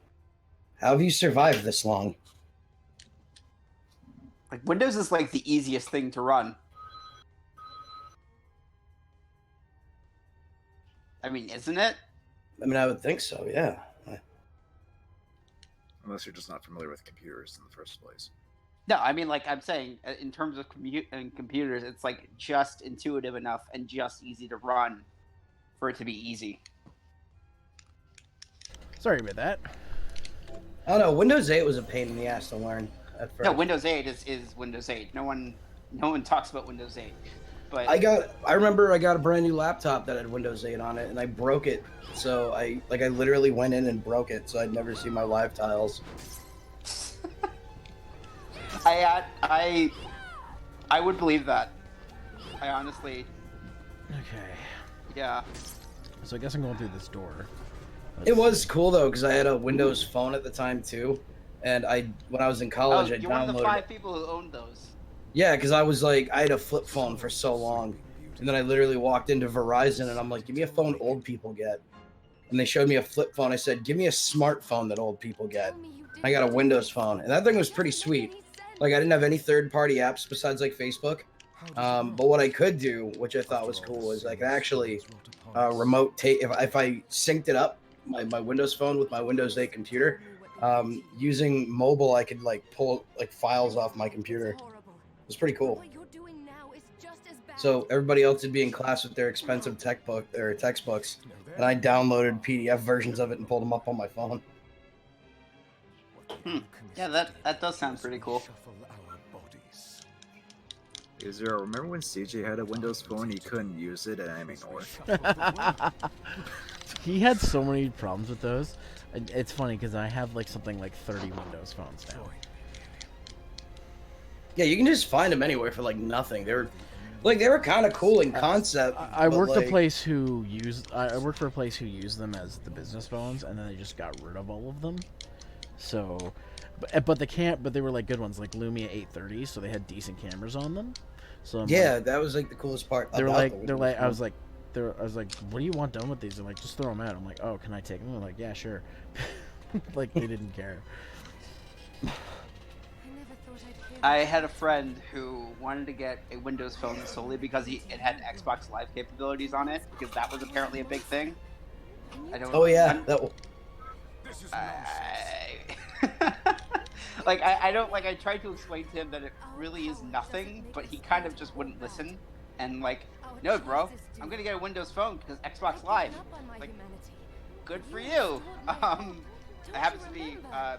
"How have you survived this long?" Like, Windows is like the easiest thing to run. I mean, isn't it? I mean, I would think so. Yeah. Unless you're just not familiar with computers in the first place. No, I mean, like I'm saying, in terms of computers, it's like just intuitive enough and just easy to run for it to be easy. Sorry about that. I don't know. Windows 8 was a pain in the ass to learn at first. No, Windows 8 is Windows 8. No one talks about Windows 8. But I remember I got a brand new laptop that had Windows 8 on it, and I broke it. So I literally went in and broke it, so I'd never see my live tiles. I would believe that. I honestly, Okay. yeah. So I guess I'm going through this door. It was cool though, because I had a Windows phone at the time too, and when I was in college, I You're one of the downloaded. 5 people who owned those. Yeah, because I was like, I had a flip phone for so long, and then I literally walked into Verizon, and I'm like, give me a phone old people get. And they showed me a flip phone. I said, give me a smartphone that old people get. I got a Windows phone, and that thing was pretty sweet. Like, I didn't have any third-party apps besides like Facebook. But what I could do, which I thought was cool, is I could actually remote take if I synced it up my Windows phone with my Windows 8 computer. Using mobile, I could like pull like files off my computer. It was pretty cool. So everybody else would be in class with their expensive textbooks, and I downloaded PDF versions of it and pulled them up on my phone. Yeah, that does sound pretty cool. Is there? Remember when CJ had a Windows phone? He couldn't use it, and I'm ignored. He had so many problems with those. It's funny because I have like something like 30 Windows phones now. Yeah, you can just find them anywhere for like nothing. They were kind of cool in concept. I but, worked like, a place who used. I worked for a place who used them as the business phones, and then they just got rid of all of them. So, but they were like good ones, like Lumia 830, so they had decent cameras on them. So that was like the coolest part. I was like, what do you want done with these? They're like, just throw them out. I'm like, oh, can I take them? They're like, yeah, sure. Like they didn't care. I never thought I'd hear I had a friend who wanted to get a Windows phone solely because it had Xbox Live capabilities on it, because that was apparently a big thing. I don't. Oh yeah, I'm- I don't like. I tried to explain to him that it really is nothing, but he kind of just wouldn't listen. And like, no, bro, I'm gonna get a Windows phone because Xbox Live. Like, good for you. I happens to be. I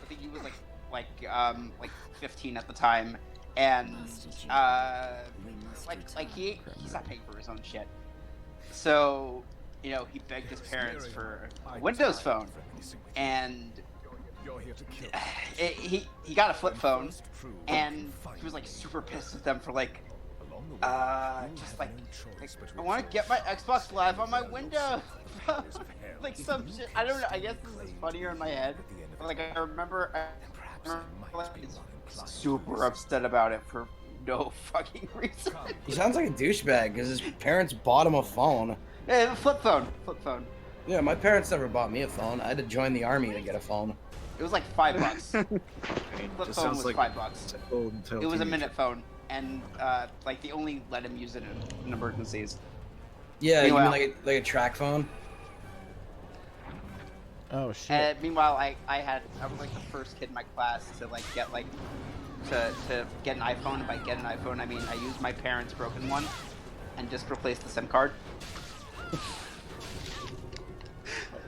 think he was like 15 at the time, and he's not paying for his own shit. So, you know, he begged his parents for a Windows phone, and he got a flip phone, and he was like super pissed at them for I want to get my Xbox Live on my Windows. Like some shit. I don't know. I guess this is funnier in my head. But like I remember he's super upset about it for no fucking reason. he sounds like a douchebag because his parents bought him a phone. Yeah, flip phone. Yeah, my parents never bought me a phone. I had to join the army to get a phone. It was like $5. Flip Just phone sounds was like $5. It was a minute phone, and they only let him use it in emergencies. Yeah, Meanwhile- you mean like a track phone? Oh shit. And meanwhile, I was like the first kid in my class to get to get an iPhone. If I get an iPhone, I mean I used my parents' broken one and just replaced the SIM card.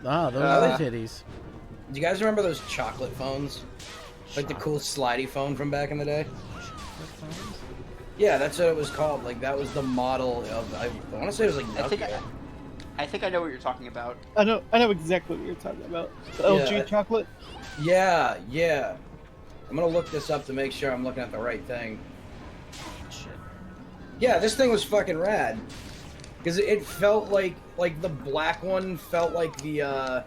Ah, those are the titties. Do you guys remember those chocolate phones? Like the cool slidey phone from back in the day? Yeah, that's what it was called. Like that was the model of. I want to say it was like Nokia. I think I know what you're talking about. I know exactly what you're talking about. The LG chocolate. Yeah. I'm gonna look this up to make sure I'm looking at the right thing. Shit. Yeah, this thing was fucking rad. Because it felt like the black one felt like the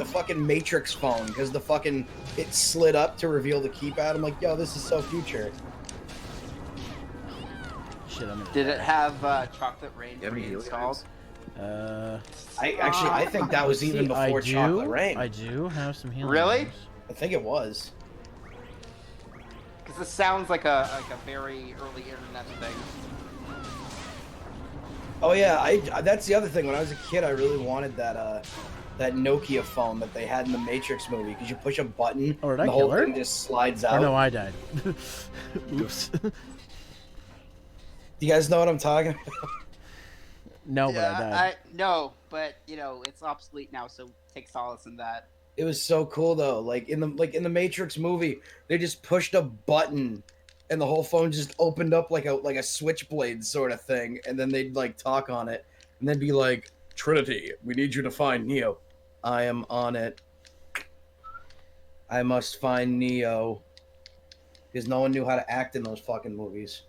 fucking Matrix phone. Because it slid up to reveal the keypad. I'm like, yo, this is so future. Shit, Did it have Chocolate Rain You have any installed? I think that was even before Chocolate Rain. I do have some healing. Really? items. I think it was. Because this sounds like a very early internet thing. Oh yeah, that's the other thing. When I was a kid, I really wanted that Nokia phone that they had in the Matrix movie, because you push a button Oh, did I and the kill whole her? thing just slides Oh out. no, I died. Oops. Do you guys know what I'm talking about? No, but I died. No, but you know it's obsolete now, so take solace in that. It was so cool though. Like in the Matrix movie, they just pushed a button and the whole phone just opened up like a switchblade sort of thing, and then they'd like talk on it, and they'd be like, "Trinity, we need you to find Neo." I am on it. I must find Neo. Because no one knew how to act in those fucking movies.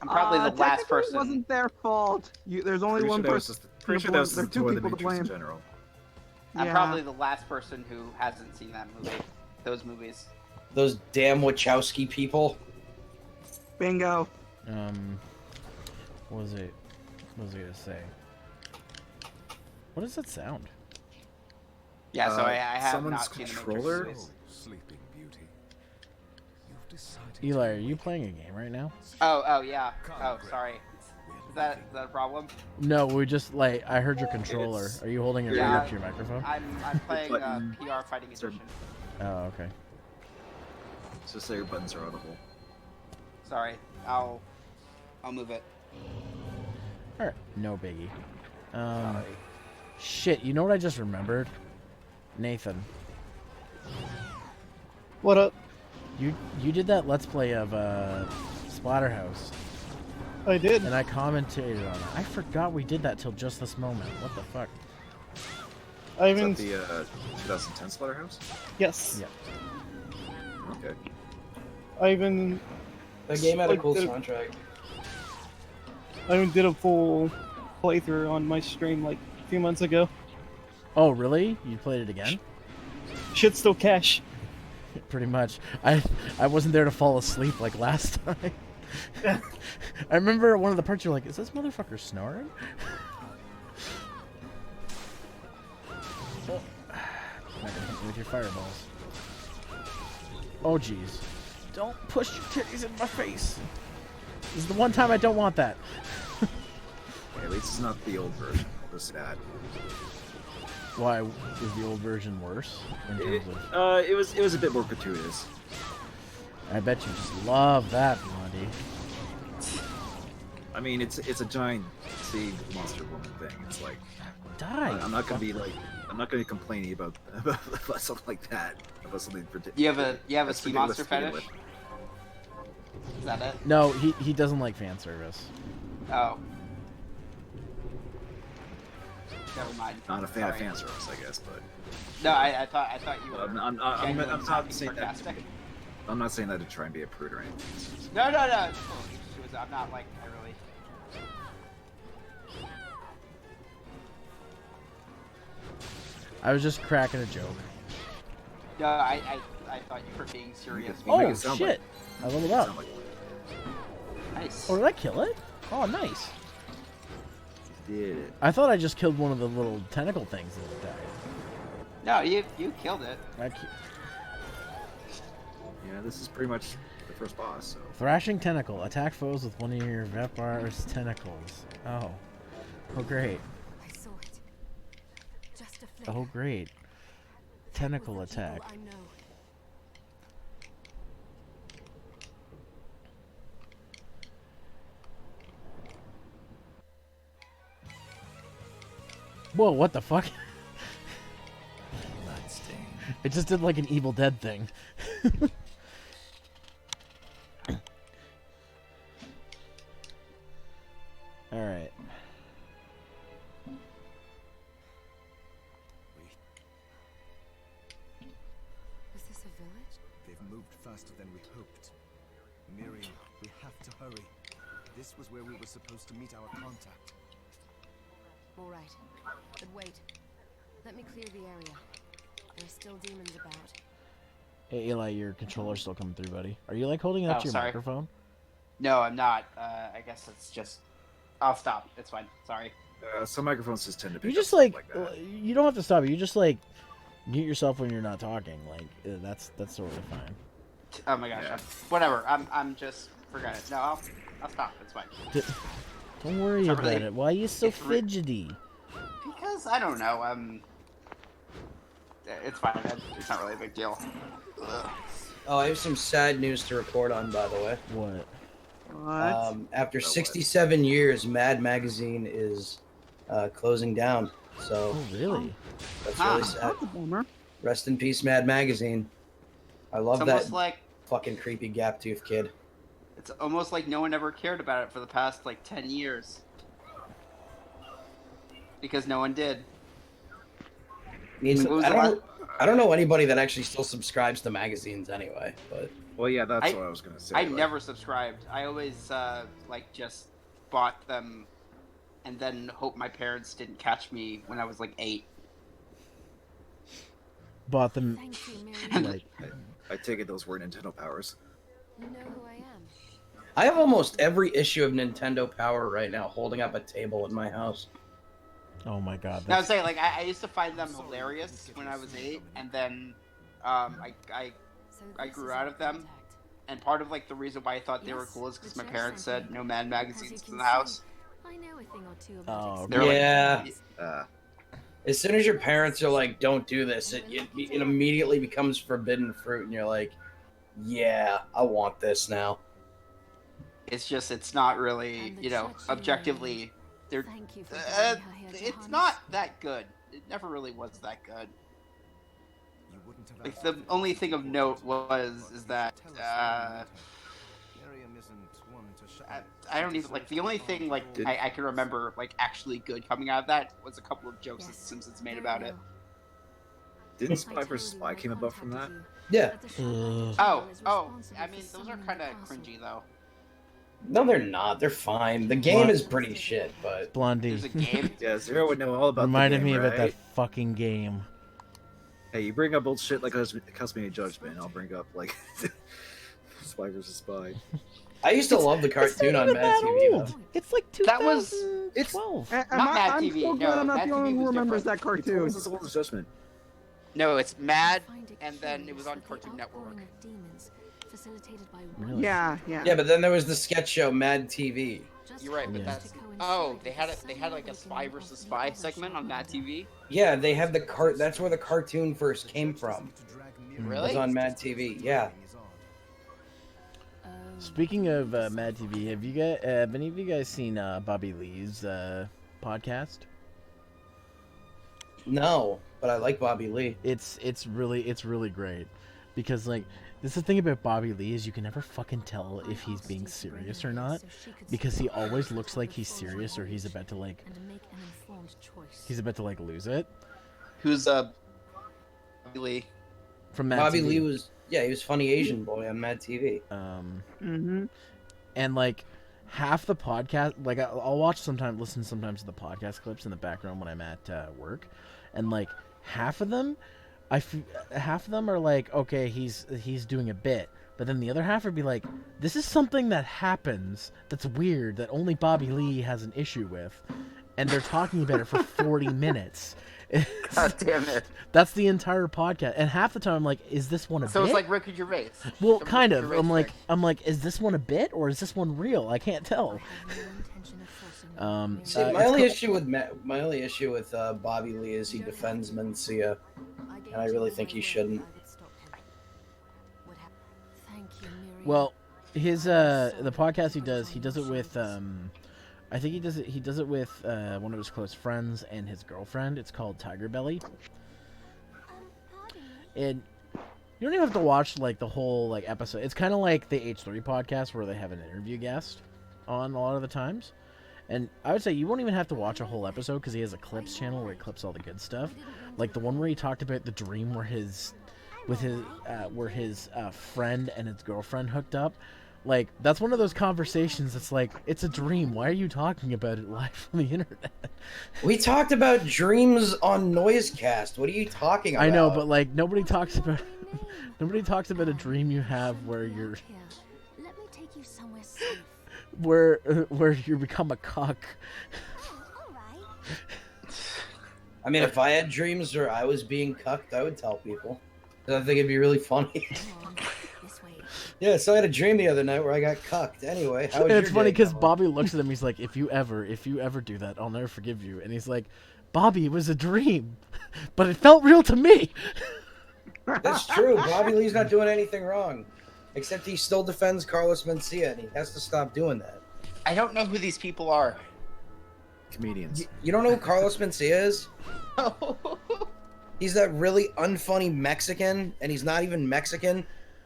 I'm probably the last Technically, person. It wasn't their fault. There's only one person. Pretty sure that was There's just two the people to Matrix in blame. general. I'm Yeah. probably the last person who hasn't seen that movie. Those movies. Those damn Wachowski people. Bingo. What was it? What was I gonna say? What does that sound? Yeah, so I have someone's not seen the controller? Matrix movies. Sleeping Beauty. You've decided Eli, are you playing a game right now? Oh yeah. Oh, sorry. Is that a problem? No, we just I heard your controller. It's- Are you holding it Yeah. right up to your microphone? I'm playing Button. PR Fighting Sir. Edition. Oh, okay. So say your buttons are audible. Sorry, I'll move it. All right, no biggie. Shit, you know what I just remembered? Nathan, What up? you did that Let's Play of Splatterhouse, I did. and I commentated on it. I forgot we did that till just this moment. What the fuck? I Is even that the 2010 Slaughterhouse? yes. Yeah. Okay. I even The game had a Like cool the- soundtrack. did a full playthrough on my stream like a few months ago. Oh, really? You played it again? Shit's still cash. Pretty much. I wasn't there to fall asleep like last time. I remember one of the parts you're like, is this motherfucker snoring? your fireballs. Oh, jeez. Don't push your titties in my face. This is the one time I don't want that. At least it's not the old version. It was sad. Why is the old version worse? In terms of... It was a bit more gratuitous. I bet you just love that, Blondie. I mean, it's a giant sea monster woman thing. It's like, Die. I'm not gonna be complaining about something like that. About something You have a that's sea ridiculous monster to begin fetish? with. Is that it? No, he doesn't like fan service. Oh. Never mind. Not a fan of Sorry. fan service, I guess, but No, I thought you were. I'm genuinely not talking saying that. sarcastic. I'm not saying that to try and be a prude or anything. It's just- No. I'm not like I really. I was just cracking a joke. No, I thought you were being serious. You make Oh, it sound shit. I leveled up. sound like Nice. Oh, did I kill it? Oh, nice. you did it. I thought I just killed one of the little tentacle things that died. No, you killed it. Yeah, this is pretty much the first boss. So Thrashing tentacle. Attack foes with one of your Vepar's tentacles. Oh. Oh, great. I saw it. Just a flick. Oh, great. Tentacle With the attack. people I know. Whoa, what the fuck? Bloodstained. It just did like an Evil Dead thing. Alright. Was this a village? They've moved faster than we hoped. Miriam, we have to hurry. This was where we were supposed to meet our contact. All right. But wait. Let me clear the area. There are still demons about. Hey, Eli, your controller's still coming through, buddy. Are you like holding it up Oh, to your sorry. microphone? No, I'm not. I guess it's just. I'll stop. It's fine. Sorry. some microphones just tend to pick You up just stuff like, that. you don't have to stop it. You just like mute yourself when you're not talking. Like that's totally fine. Oh my gosh. Yeah. Whatever. I'm just forgot it. No, I'll stop. It's fine. Don't worry It's not about really- it. Why are you so it's fidgety? Because I don't know. It's fine. It's not really a big deal. Ugh. Oh, I have some sad news to report on, by the way. What? What? After 67 years, Mad Magazine is closing down. So Oh, really? that's Ah. really sad. That's a bummer. Rest in peace, Mad Magazine. I love It's that almost like fucking creepy gap tooth kid. it's almost like no one ever cared about it for the past like 10 years. Because no one did. I mean, What was I don't know anybody that actually still subscribes to magazines anyway, but Well, yeah, that's I- what I was gonna say. I like, never subscribed. I always like just bought them and then hope my parents didn't catch me when I was like 8. Bought them Thank you, Miriam. like I take it those were Nintendo powers. You know who I am. I have almost every issue of Nintendo Power right now holding up a table in my house. oh my god. No, I was That's, saying like I used to find them hilarious when I was 8, and then I So I this grew is out our of them. contact. and part of like the reason why I thought they were Yes, cool is because the my church parents sent said me. no Mad Because magazines you in can the house. see, I know a thing or two Oh, about They're like- Yeah. Uh, As soon as your parents are like, "Don't do this," it immediately becomes forbidden fruit, and you're like, "Yeah, I want this now." It's just it's not really And the you know church you objectively they're Thank you for uh, bringing her here to it's harness. not that good. It never really was that good. You wouldn't have Like asked the me only to thing of report note it. is that Tell us later. Miriam isn't one to shut up. I don't even like the only thing like Did- I can remember like actually good coming out of that was a couple of jokes that Yes, Simpsons made very about it. well. didn't I Spy told vs. you Spy I came about from that? contacted Yeah. you, but the shop manager Oh, is oh, responsible I for mean those are summoning kind the of castle. cringy though. No, they're not. They're fine. The game is pretty shit, but Blondie. There's a game. Yeah, Zero would know all about Reminded the game, me right? about that fucking game. Hey, you bring up old shit like Castlevania Judgment, I'll bring up like Spy vs. Spy. I used to love the cartoon on Mad TV. Though. It's like That was- 2012. I'm Not Mad I'm TV, so glad no, I'm not Mad the only TV one who was remembers different. that cartoon. This is old Judgment. No, it's Mad, I find it and then it curious was on that the Cartoon Network. outpouring of demons, facilitated by Really? Yeah. Yeah, but then there was the sketch show Mad TV. You're right, but Yeah. that's they had like a spy versus spy segment on Mad TV. Yeah, they had the That's where the cartoon first came from. It Really? was on Mad TV. Yeah. Speaking of Mad TV, have any of you guys seen Bobby Lee's podcast? No, but I like Bobby Lee. It's really great because like this is the thing about Bobby Lee is you can never fucking tell if he's being serious or not because he always looks like he's serious or he's about to like lose it. Who's Bobby Lee? From Mad Bobby TV. Lee was he was funny Asian boy on Mad TV. And like half the podcast, like I'll listen sometimes to the podcast clips in the background when I'm at work, and like half of them are like, okay, he's doing a bit, but then the other half would be like, this is something that happens that's weird that only Bobby Lee has an issue with, and they're talking about it for 40 minutes. God damn it! That's the entire podcast, and half the time I'm like, "Is this one a bit?" So it's like Ricky Gervais. Well, The kind Ricky of. Gervais I'm like, is this one a bit or is this one real? I can't tell. See, my only issue with Bobby Lee is he defends Mencia, and I really think he shouldn't. Well, his the podcast he does it with I think he does it with one of his close friends and his girlfriend. It's called Tiger Belly. And you don't even have to watch like the whole like episode. It's kind of like the H3 podcast where they have an interview guest on a lot of the times. And I would say you won't even have to watch a whole episode because he has a clips channel where he clips all the good stuff. Like the one where he talked about the dream where his friend and his girlfriend hooked up. Like, that's one of those conversations that's like, it's a dream. Why are you talking about it live on the internet? We talked about dreams on Noisecast. What are you talking about? I know, but like, nobody talks about a dream you have where you're Let me take you somewhere safe. where you become a cuck. I mean, if I had dreams where I was being cucked, I would tell people. I think it'd be really funny. Yeah, so I had a dream the other night where I got cucked. Anyway, how was It's your funny day because going? Bobby looks at him. He's like, if you ever do that, I'll never forgive you. And he's like, Bobby, it was a dream, but it felt real to me. That's true. Bobby Lee's not doing anything wrong, except he still defends Carlos Mencia, and he has to stop doing that. I don't know who these people are. Comedians. You don't know who Carlos Mencia is? He's that really unfunny Mexican, and he's not even Mexican.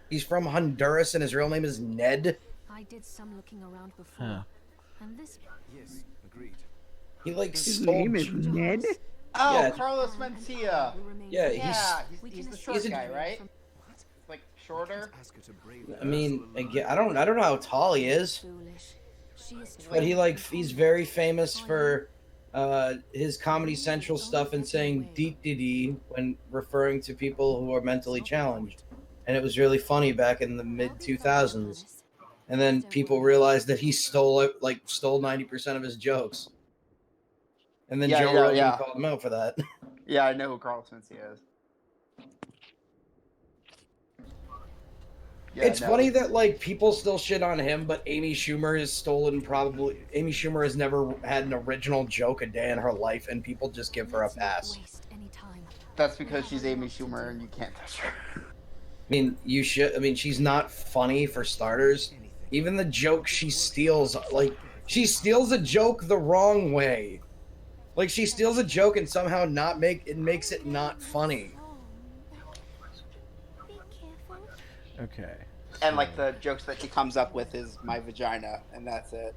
He's from Honduras, and his real name is Ned. I did some looking around before. Huh. And this Yes, agreed. He like His stole. name is Ned. Oh, Yeah. Carlos Mencia. Yeah, Yeah, he's the short he's a- guy, right? Like shorter. Ask her to brave I mean, again, I don't know how tall he is, foolish. She is but he's very famous for his Comedy Central stuff and saying "deet dee dee" when referring to people who are mentally challenged, and it was really funny back in the mid 2000s. And then people realized that he stole 90% of his jokes, and then Joe Rogan called him out for that. Yeah, I know who Carlos Mencia is. Yeah, It's no. funny that like people still shit on him, but Amy Schumer has never had an original joke a day in her life, and people just give her a pass. That's because she's Amy Schumer and you can't touch her. I mean, she's not funny for starters. Even the joke she steals, she steals a joke the wrong way. Like, she steals a joke and somehow makes it not funny. Okay. And like the jokes that she comes up with is my vagina, and that's it.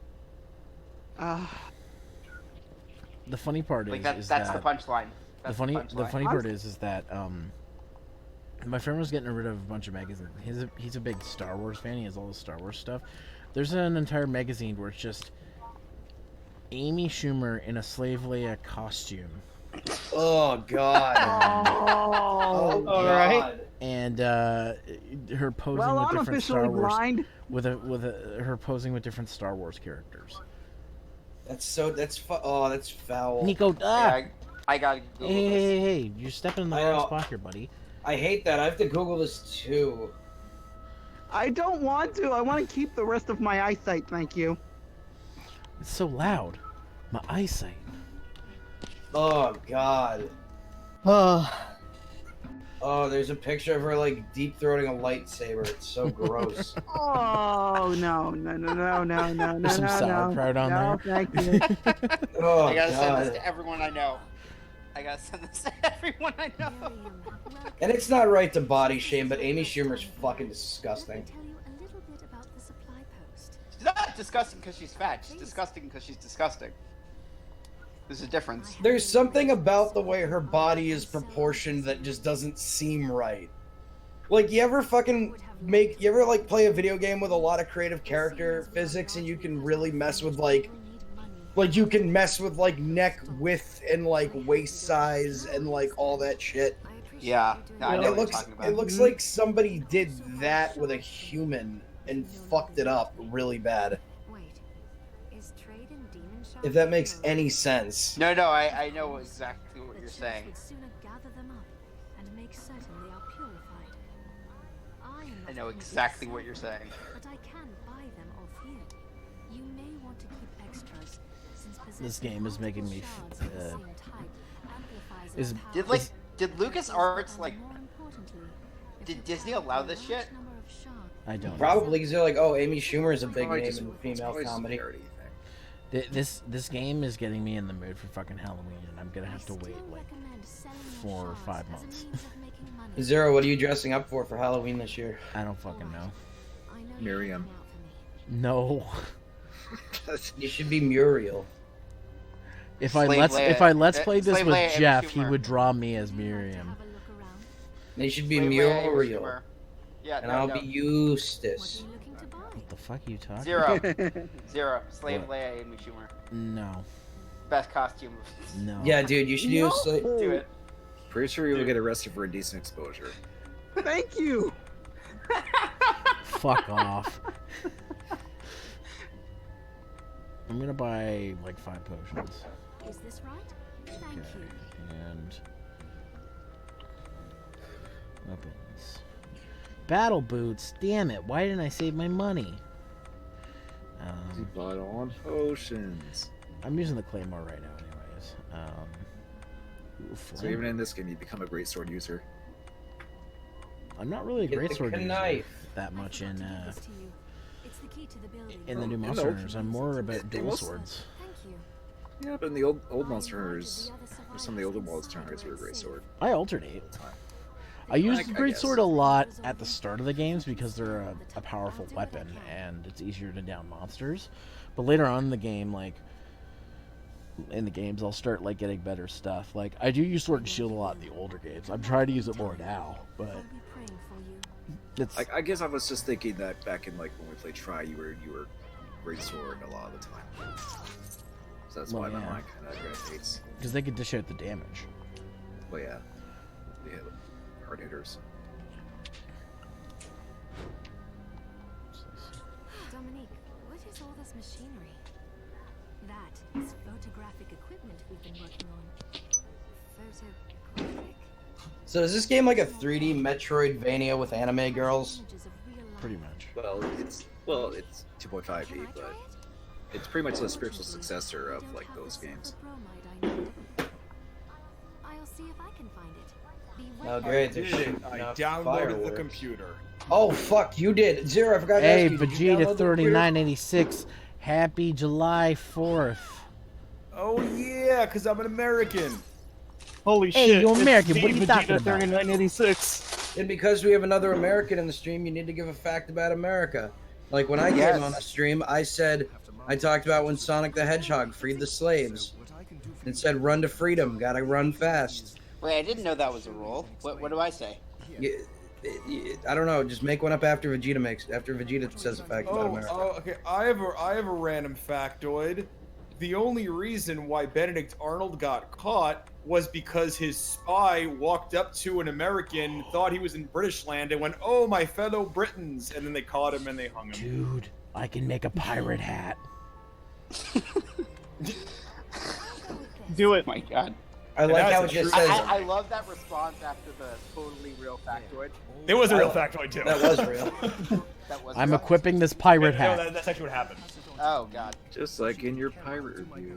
The funny part Like is that's that the punchline. the funny part is that my friend was getting rid of a bunch of magazines. He's a big Star Wars fan. He has all the Star Wars stuff. There's an entire magazine where it's just Amy Schumer in a Slave Leia costume. Oh God! Oh, all right. And her posing well, with I'm different Star officially Wars blind. her posing with different Star Wars characters. That's foul. Nico, Yeah, I gotta Google Hey, this. hey, hey! You're stepping in the I wrong know. spot here, buddy. I hate that. I have to Google this too. I don't want to. I want to keep the rest of my eyesight, thank you. It's so loud. My eyesight. Oh God. Oh, Oh, there's a picture of her like deep throating a lightsaber. It's so gross. Oh no, no, no, no, no, no, no, There's some no, sauerkraut no, on no, there. thank you. Oh I gotta send this God. to everyone I know. I gotta send this to everyone I know. Miriam, welcome. And it's not right to body shame, but Amy Schumer's fucking disgusting. Let me tell you a little bit about the supply post. She's not disgusting because she's fat. She's disgusting because she's disgusting. There's a difference. There's something about the way her body is proportioned that just doesn't seem right. Like, you ever like play a video game with a lot of creative character physics and you can really mess with like you can mess with like neck width and like waist size and like all that shit. Yeah, I know It what looks you're talking about. it looks like somebody did that with a human and fucked it up really bad. Wait, is trade in demon shards If that makes heroic? any sense. No, I know exactly what The you're church saying. would sooner gather them up and make certain they are purified. I am I not know a complete exactly what you're scientist, saying. but I can buy them off you. You may want to keep extras, since This game is making me shards of the same type amplifies is- its power. Did Lucas Arts And like more importantly, if did you Disney have a allow this large shit? number of shards, I don't. know. Probably because they're like, oh, Amy Schumer is a big Probably name just- in it's female probably just a comedy. parody thing. This game is getting me in the mood for fucking Halloween, and I'm gonna have to I wait still like recommend selling your 4 or shards 5 as a months. means of making money. Zero, what are you dressing up for Halloween this year? I don't fucking know. I know you're Miriam. looking out for me. No. You should be Muriel. If I Slave let's Leia- play this Slave with Leia and Jeff, he Schumer. would draw me as Would you like to Miriam. have a look around? They should be Slave Leia, Amy Muriel. Schumer. Yeah, And no, I'll no. be What are Eustace. you looking to buy? What the fuck are you talking? Zero. Slave What? Leia, Amy Schumer. No. Best costume. No. Yeah, dude, you should use. Like, Do it. Pretty sure you'll get arrested for indecent exposure. Thank you. Fuck off. I'm gonna buy like 5 potions. Is this right? Thank Okay. you. And weapons. Battle boots. Damn it! Why didn't I save my money? You bought on potions. I'm using the claymore right now, anyways. Ooh, So even in this game, you become a great sword user. I'm not really a Get great the sword user knife. that much in This to you. It's the key to the building. the new no. Monster Hunters. I'm more about It dual was- swords. Thank you. Yeah, but in the old Monster I Hunters, wanted the other or some of the older survivors Monster Hunters were a great inside sword. I alternate. I use the I great guess. sword a lot at the start of the games because they're a powerful weapon and it's easier to down monsters. But later on in the game, like in the games, I'll start like getting better stuff. Like I do use Sword and Shield a lot in the older games. I'm trying to use it more now, but I'll be praying for you. it's I guess I was just thinking that back in like when we played Try, you were great sword a lot of the time. So that's Well, why my yeah. mind kind of gravitates. because they can dish out the damage. But yeah, they hit hard hitters. Dominique, what is all this machinery? That is photographic equipment we've been working on. Photographic? So is this game like a 3D Metroidvania with anime girls? Images of real life. Pretty much. Well, it's 2.5D, Can I try but it? it's pretty much the spiritual successor of Don't like have those the games. silver bromide I need. I'll see if I can find it. Be Oh, right great. back. They're shooting I enough downloaded the fireworks. computer. Oh, fuck, you did. Zero, I forgot to Hey, ask you. Did you download the Vegeta computer? 3986. Happy July 4th. Oh yeah, because I'm an American. holy Hey, shit! you it's American, the what are you Vegeta talking about? 3986. And because we have another American in the stream, you need to give a fact about America. Like when I Yes. came on the stream, I talked about when Sonic the Hedgehog freed the slaves and said, "Run to freedom, gotta run fast." Wait, I didn't know that was a rule. What do I say? I don't know. Just make one up after Vegeta says a fact about America. Okay. I have a random factoid. The only reason why Benedict Arnold got caught was because his spy walked up to an American, thought he was in British land, and went, "Oh, my fellow Britons," and then they caught him and they hung him. Dude, I can make a pirate hat. Do it. Oh my god. I like that's how a it just true- says I love that response after the totally real factoid. It was a real factoid too. that was real. That was I'm real. equipping this pirate No, hat. that's actually what happened. Oh god. Just like in your pirate review.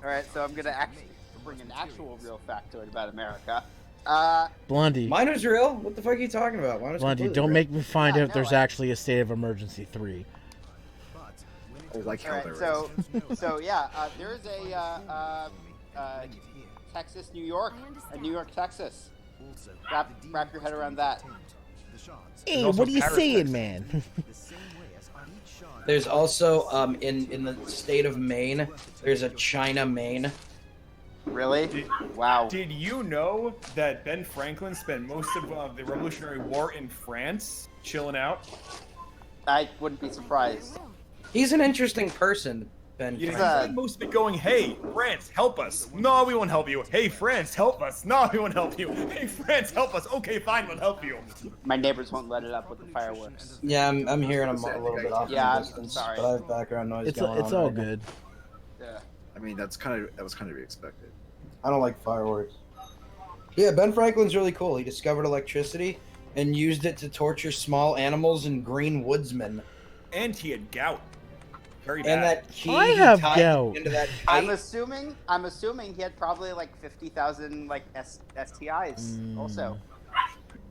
All right, so I'm gonna actually bring an actual real factoid about America. Blondie. Mine was real. What the fuck are you talking about? Mine was Blondie, completely don't real. make me find Yeah, out no, there's I- actually a state of emergency 3. Oh, like All how right, there so is. so yeah, there's a Texas, New York, New York, Texas. Wrap your head around that. Hey, also what are you Paris, saying, Texas. man? There's also in the state of Maine, there's a China, Maine. Really? Wow. Did you know that Ben Franklin spent most of the Revolutionary War in France, chilling out? I wouldn't be surprised. He's an interesting person, Ben. You Franklin. spent most of it going, "Hey, France, help us." No, we won't help you. Hey, France, help us. No, we won't help you. Hey, France, help us. Okay, fine, we'll help you. My neighbors won't let it up with the fireworks. Yeah, I'm hearing him a little bit off in Yeah, the I'm distance, sorry. but I have background noise It's going on. all right now. good. Yeah. I mean, that was kind of expected. I don't like fireworks. Yeah, Ben Franklin's really cool. He discovered electricity and used it to torture small animals and green woodsmen. And he had gout. Very bad. And that key I he have tied gout. into that I'm kite. assuming he had probably like 50,000 like STIs also.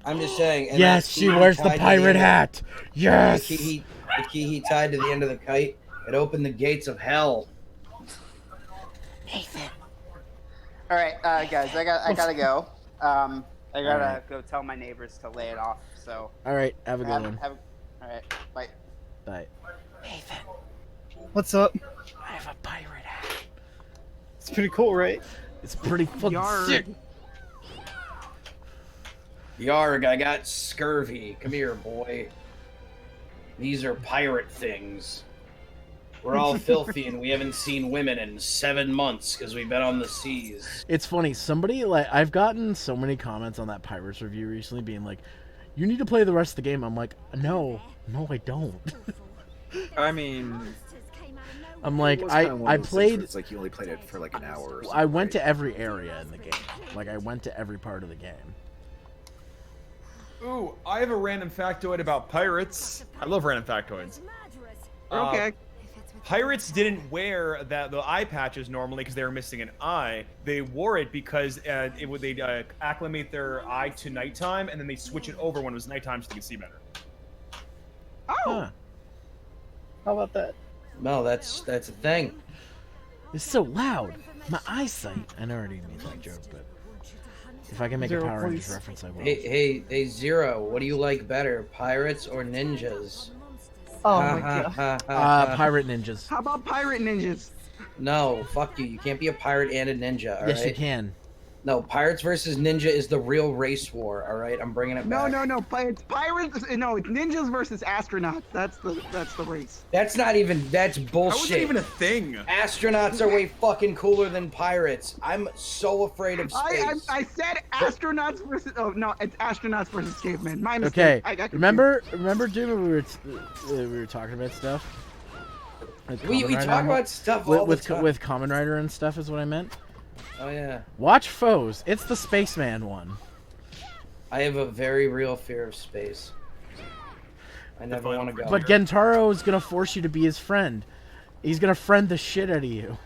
I'm just saying. And Yes, that she key he wears the tied to pirate end of- hat. Yes. The key he tied to the end of the kite, it opened the gates of hell. All right, guys, I gotta go. I gotta Alright. go tell my neighbors to lay it off. So All right, have a good one. all right, bye. Bye. What's up? I have a pirate hat. It's pretty cool, right? It's pretty fucking Yarg. sick. Yarg, I got scurvy. Come here, boy. These are pirate things. We're all filthy and we haven't seen women in 7 months because we've been on the seas. It's funny. Somebody I've gotten so many comments on that Pirates review recently, being like, "You need to play the rest of the game." I'm like, no, I don't. I mean, I'm it like, was kinda one I of those things where played. It's like you only played it for like an hour. Or something, I went right? to every area in the game. Like I went to every part of the game. Ooh, I have a random factoid about pirates. I love random factoids. Okay. Pirates didn't wear the eye patches normally because they were missing an eye. They wore it because they'd acclimate their eye to nighttime, and then they switch it over when it was nighttime so they could see better. Oh. Huh. How about that? No, that's a thing. It's so loud. My eyesight. I already made that joke, but if I can make Zero a Power Rangers points. reference, I will. Hey, Zero, what do you like better, pirates or ninjas? Oh Ha, my ha, god. ha, ha, ha. Pirate ninjas. How about pirate ninjas? No, fuck you. You can't be a pirate and a ninja, alright? Yes, you can. No, Pirates versus Ninja is the real race war, alright? I'm bringing it No, back. no, no. It's pirates. No, it's ninjas versus astronauts. That's the race. That's not even, that's How is bullshit. that even a thing? Astronauts are way fucking cooler than pirates. I'm so afraid of space. I said astronauts versus. Oh no, it's astronauts versus cavemen. My Okay. mistake. I got confused. Remember, dude, when we were talking about stuff. With we Kamen talk Rider? about stuff all the time. with Kamen Rider and stuff is what I meant. Oh yeah. Watch Foes. It's the Spaceman one. I have a very real fear of space. I never want to go. But Gentaro is gonna force you to be his friend. He's gonna friend the shit out of you.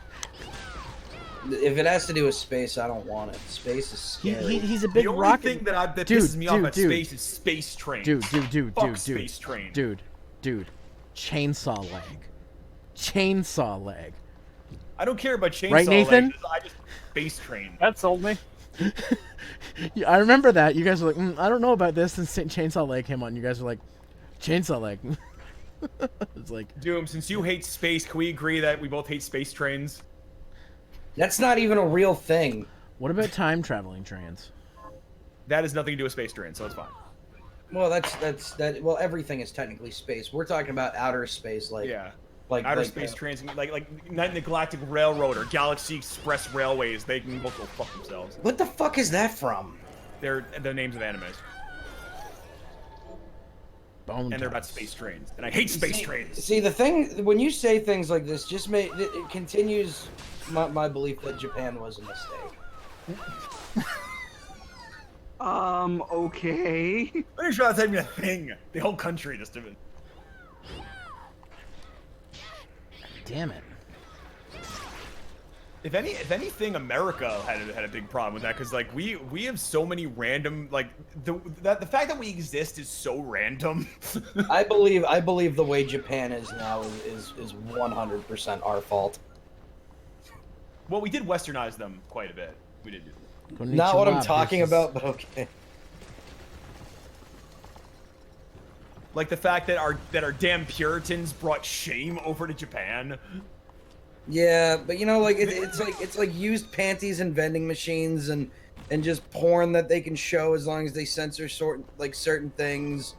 If it has to do with space, I don't want it. Space is scary. He's a big The only rocket. thing that Dude, pisses me off about dude. space is space trains. Dude, Fuck space train. dude. Chainsaw leg. I don't care about chainsaw Right, Nathan? legs, I just space train. That sold me. Yeah, I remember that. You guys were like, I don't know about this, and Chainsaw Leg came on. You guys were like, Chainsaw Leg. It's like, Doom, since you hate space, can we agree that we both hate space trains? That's not even a real thing. what about time traveling trains? That has nothing to do with space trains, so it's fine. Well, that. Well, everything is technically space. We're talking about outer space, like Yeah. like Outer like, space trains, like the Galactic Railroad or Galaxy Express Railways, they can both go fuck themselves. What the fuck is that from? They're the names of animes, Bone and they're about Thugs. space trains, and I hate space trains. See, the thing when you say things like this, just it continues my belief that Japan was a mistake. Okay. Pretty sure that's even a thing. The whole country just did it. Damn it. If anything, America had a big problem with that because like we have so many random like the fact that we exist is so random. I believe the way Japan is now is 100% our fault. Well, we did westernize them quite a bit. We did do that. Not what I'm talking about, but okay. Like the fact that our damn Puritans brought shame over to Japan. Yeah, but you know, like it's like used panties and vending machines and just porn that they can show as long as they censor certain things.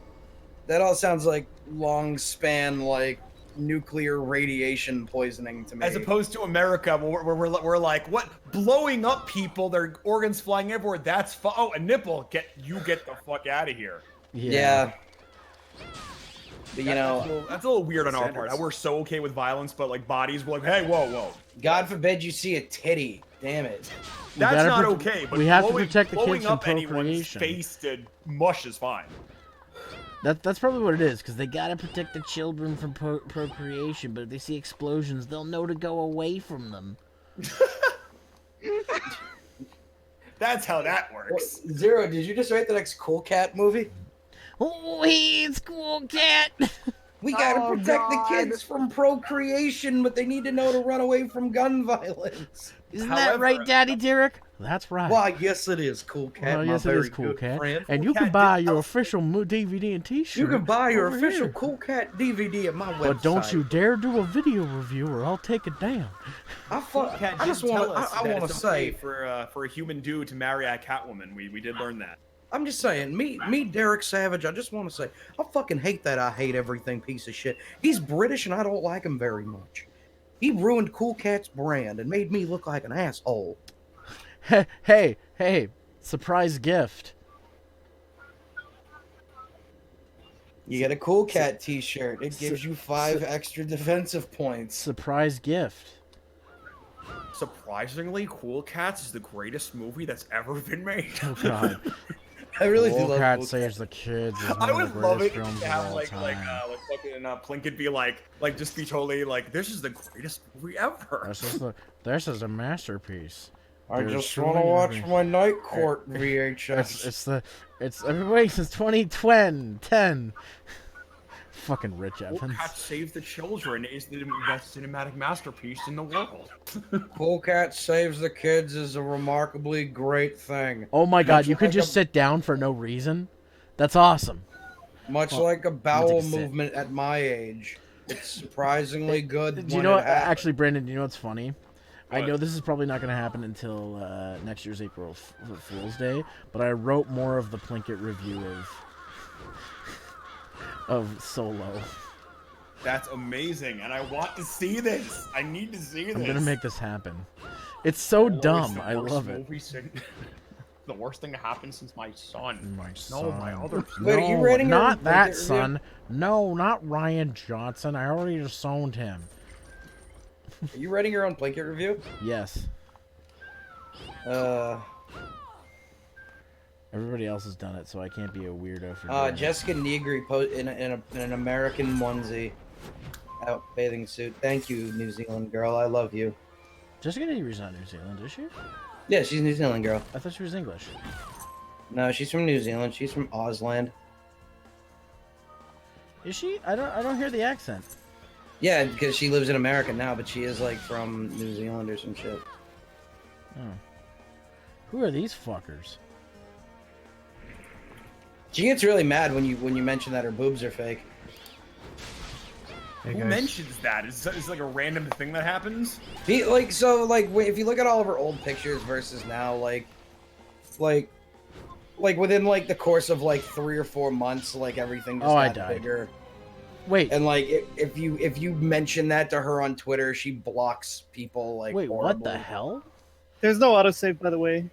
That all sounds like long span like nuclear radiation poisoning to me. As opposed to America, where we're like, what? Blowing up people, their organs flying everywhere. That's oh, a nipple. Get the fuck out of here. Yeah. But, you know, that's a little weird on our part. How we're so okay with violence, but like bodies, we're like, hey, whoa. God forbid you see a titty. Damn it. That's not okay. But we have to protect the kids from blowing up anyone's procreation. face to mush is fine. That's probably what it is, because they gotta protect the children from procreation, but if they see explosions, they'll know to go away from them. That's how that works. Zero, did you just write the next Cool Cat movie? Oh, he's Cool Cat! We gotta protect the kids from procreation, but they need to know to run away from gun violence. Isn't that right, Daddy Derek? That's right. Well, yes, it is, Cool Cat. Well, yes, it is, Cool Cat. Friend. And Cool you can Cat buy your official DVD and T-shirt. You can buy your over official here. Cool Cat DVD at my website. But don't you dare do a video review, or I'll take it down. I just want to say for a human dude to marry a Catwoman, we did learn that. I'm just saying, me, Derek Savage, I just want to say, I fucking hate that I hate everything piece of shit. He's British and I don't like him very much. He ruined Cool Cat's brand and made me look like an asshole. Hey, surprise gift. You get a Cool Cat t-shirt. It gives you 5 extra defensive points. Surprise gift. Surprisingly, Cool Cats is the greatest movie that's ever been made. Oh god. I really do Cool love Cat Cool Saves Cat. the Kids is one I of would the love greatest it films to of have all like time. fucking Plinkett be like just be totally like, this is the greatest movie ever. This is a masterpiece. I There's just so want to many watch movies. my Night Court VHS. It's everybody since 2010. Fucking Rich Cool Evans. Cat Save the Children is the best cinematic masterpiece in the world. Cool Cat Saves the Kids is a remarkably great thing. Oh my god, Much you could like just sit down for no reason? That's awesome. Much Well, like a bowel take a sit. movement at my age. It's surprisingly good. Do you when know it what, happens. actually, Brandon, do you know what's funny? I What? know this is probably not going to happen until next year's April Fool's Day, but I wrote more of the Plinkett review of Solo. That's amazing, and I want to see this. I need to see this. I'm going to make this happen. It's so dumb. I love it. The worst thing to happen since my son. My No, my son. other. Wait, are you No, writing your not own that Plinkett review? son. No, not Ryan Johnson. I already disowned him. Are you writing your own Plinkett review? Yes. Everybody else has done it, so I can't be a weirdo for doing it. Jessica Negri in an American onesie, out bathing suit. Thank you, New Zealand girl. I love you. Jessica Negri's not New Zealand, is she? Yeah, she's a New Zealand girl. I thought she was English. No, she's from New Zealand. She's from Ausland. Is she? I don't hear the accent. Yeah, because she lives in America now, but she is like from New Zealand or some shit. Oh. Who are these fuckers? She gets really mad when you mention that her boobs are fake. Who mentions that? Is it like a random thing that happens? If you look at all of her old pictures versus now, like within like the course of like 3 or 4 months, like everything just I got died. bigger. Wait. And like if you mention that to her on Twitter, she blocks people like. Wait, what horribly. the hell? There's no autosave, by the way.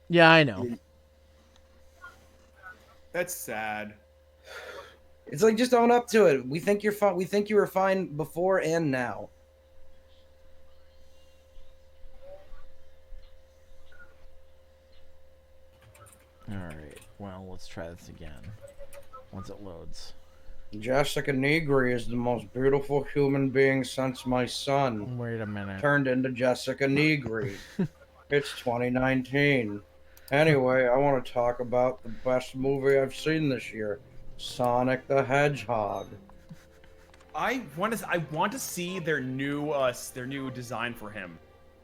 Yeah, I know. That's sad. It's like, just own up to it. We think you're fine. We think you were fine before and now. Well, let's try this again. Once it loads. Jessica Negri is the most beautiful human being since my son Wait a minute. turned into Jessica Negri. It's 2019. Anyway, I want to talk about the best movie I've seen this year, Sonic the Hedgehog. I want to see their new design for him.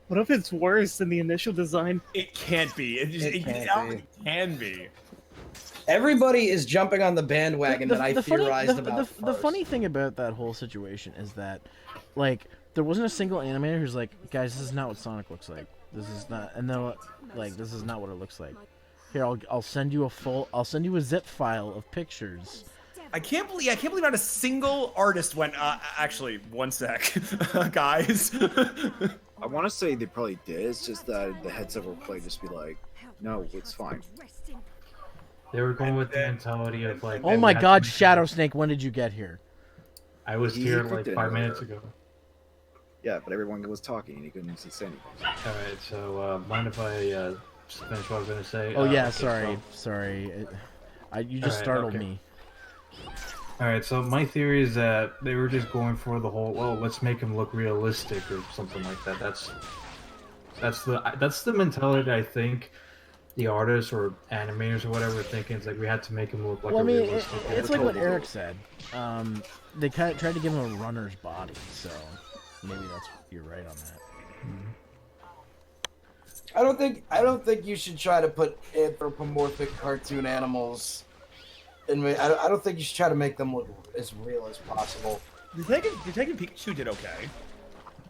What if it's worse than the initial design? It can't be. It can be. Everybody is jumping on the bandwagon that I theorized about. The funny thing about that whole situation is that, like, there wasn't a single animator who's like, guys, this is not what Sonic looks like. This is not, and they're like, this is not what it looks like. Here, I'll send you a zip file of pictures. I can't believe not a single artist went. Actually, one sec, guys. I want to say they probably did. It's just that the headset will probably just be like, no, it's fine. They were going with the mentality of like. Oh my God, Shadow Snake! When did you get here? I was here like 5 minutes ago. Yeah, but everyone was talking and he couldn't say anything. All right, so mind if I finish what I was gonna say? Oh yeah, okay, sorry. You just startled me. All right, so my theory is that they were just going for the whole, well, let's make him look realistic or something like that. That's the mentality that I think the artists or animators or whatever are thinking. It's like we had to make him look like a realistic. It's like what Eric said. They kind of tried to give him a runner's body, so maybe you're right on that. I don't think you should try to put anthropomorphic cartoon animals. And I don't think you should try to make them look as real as possible. Detective Pikachu did okay.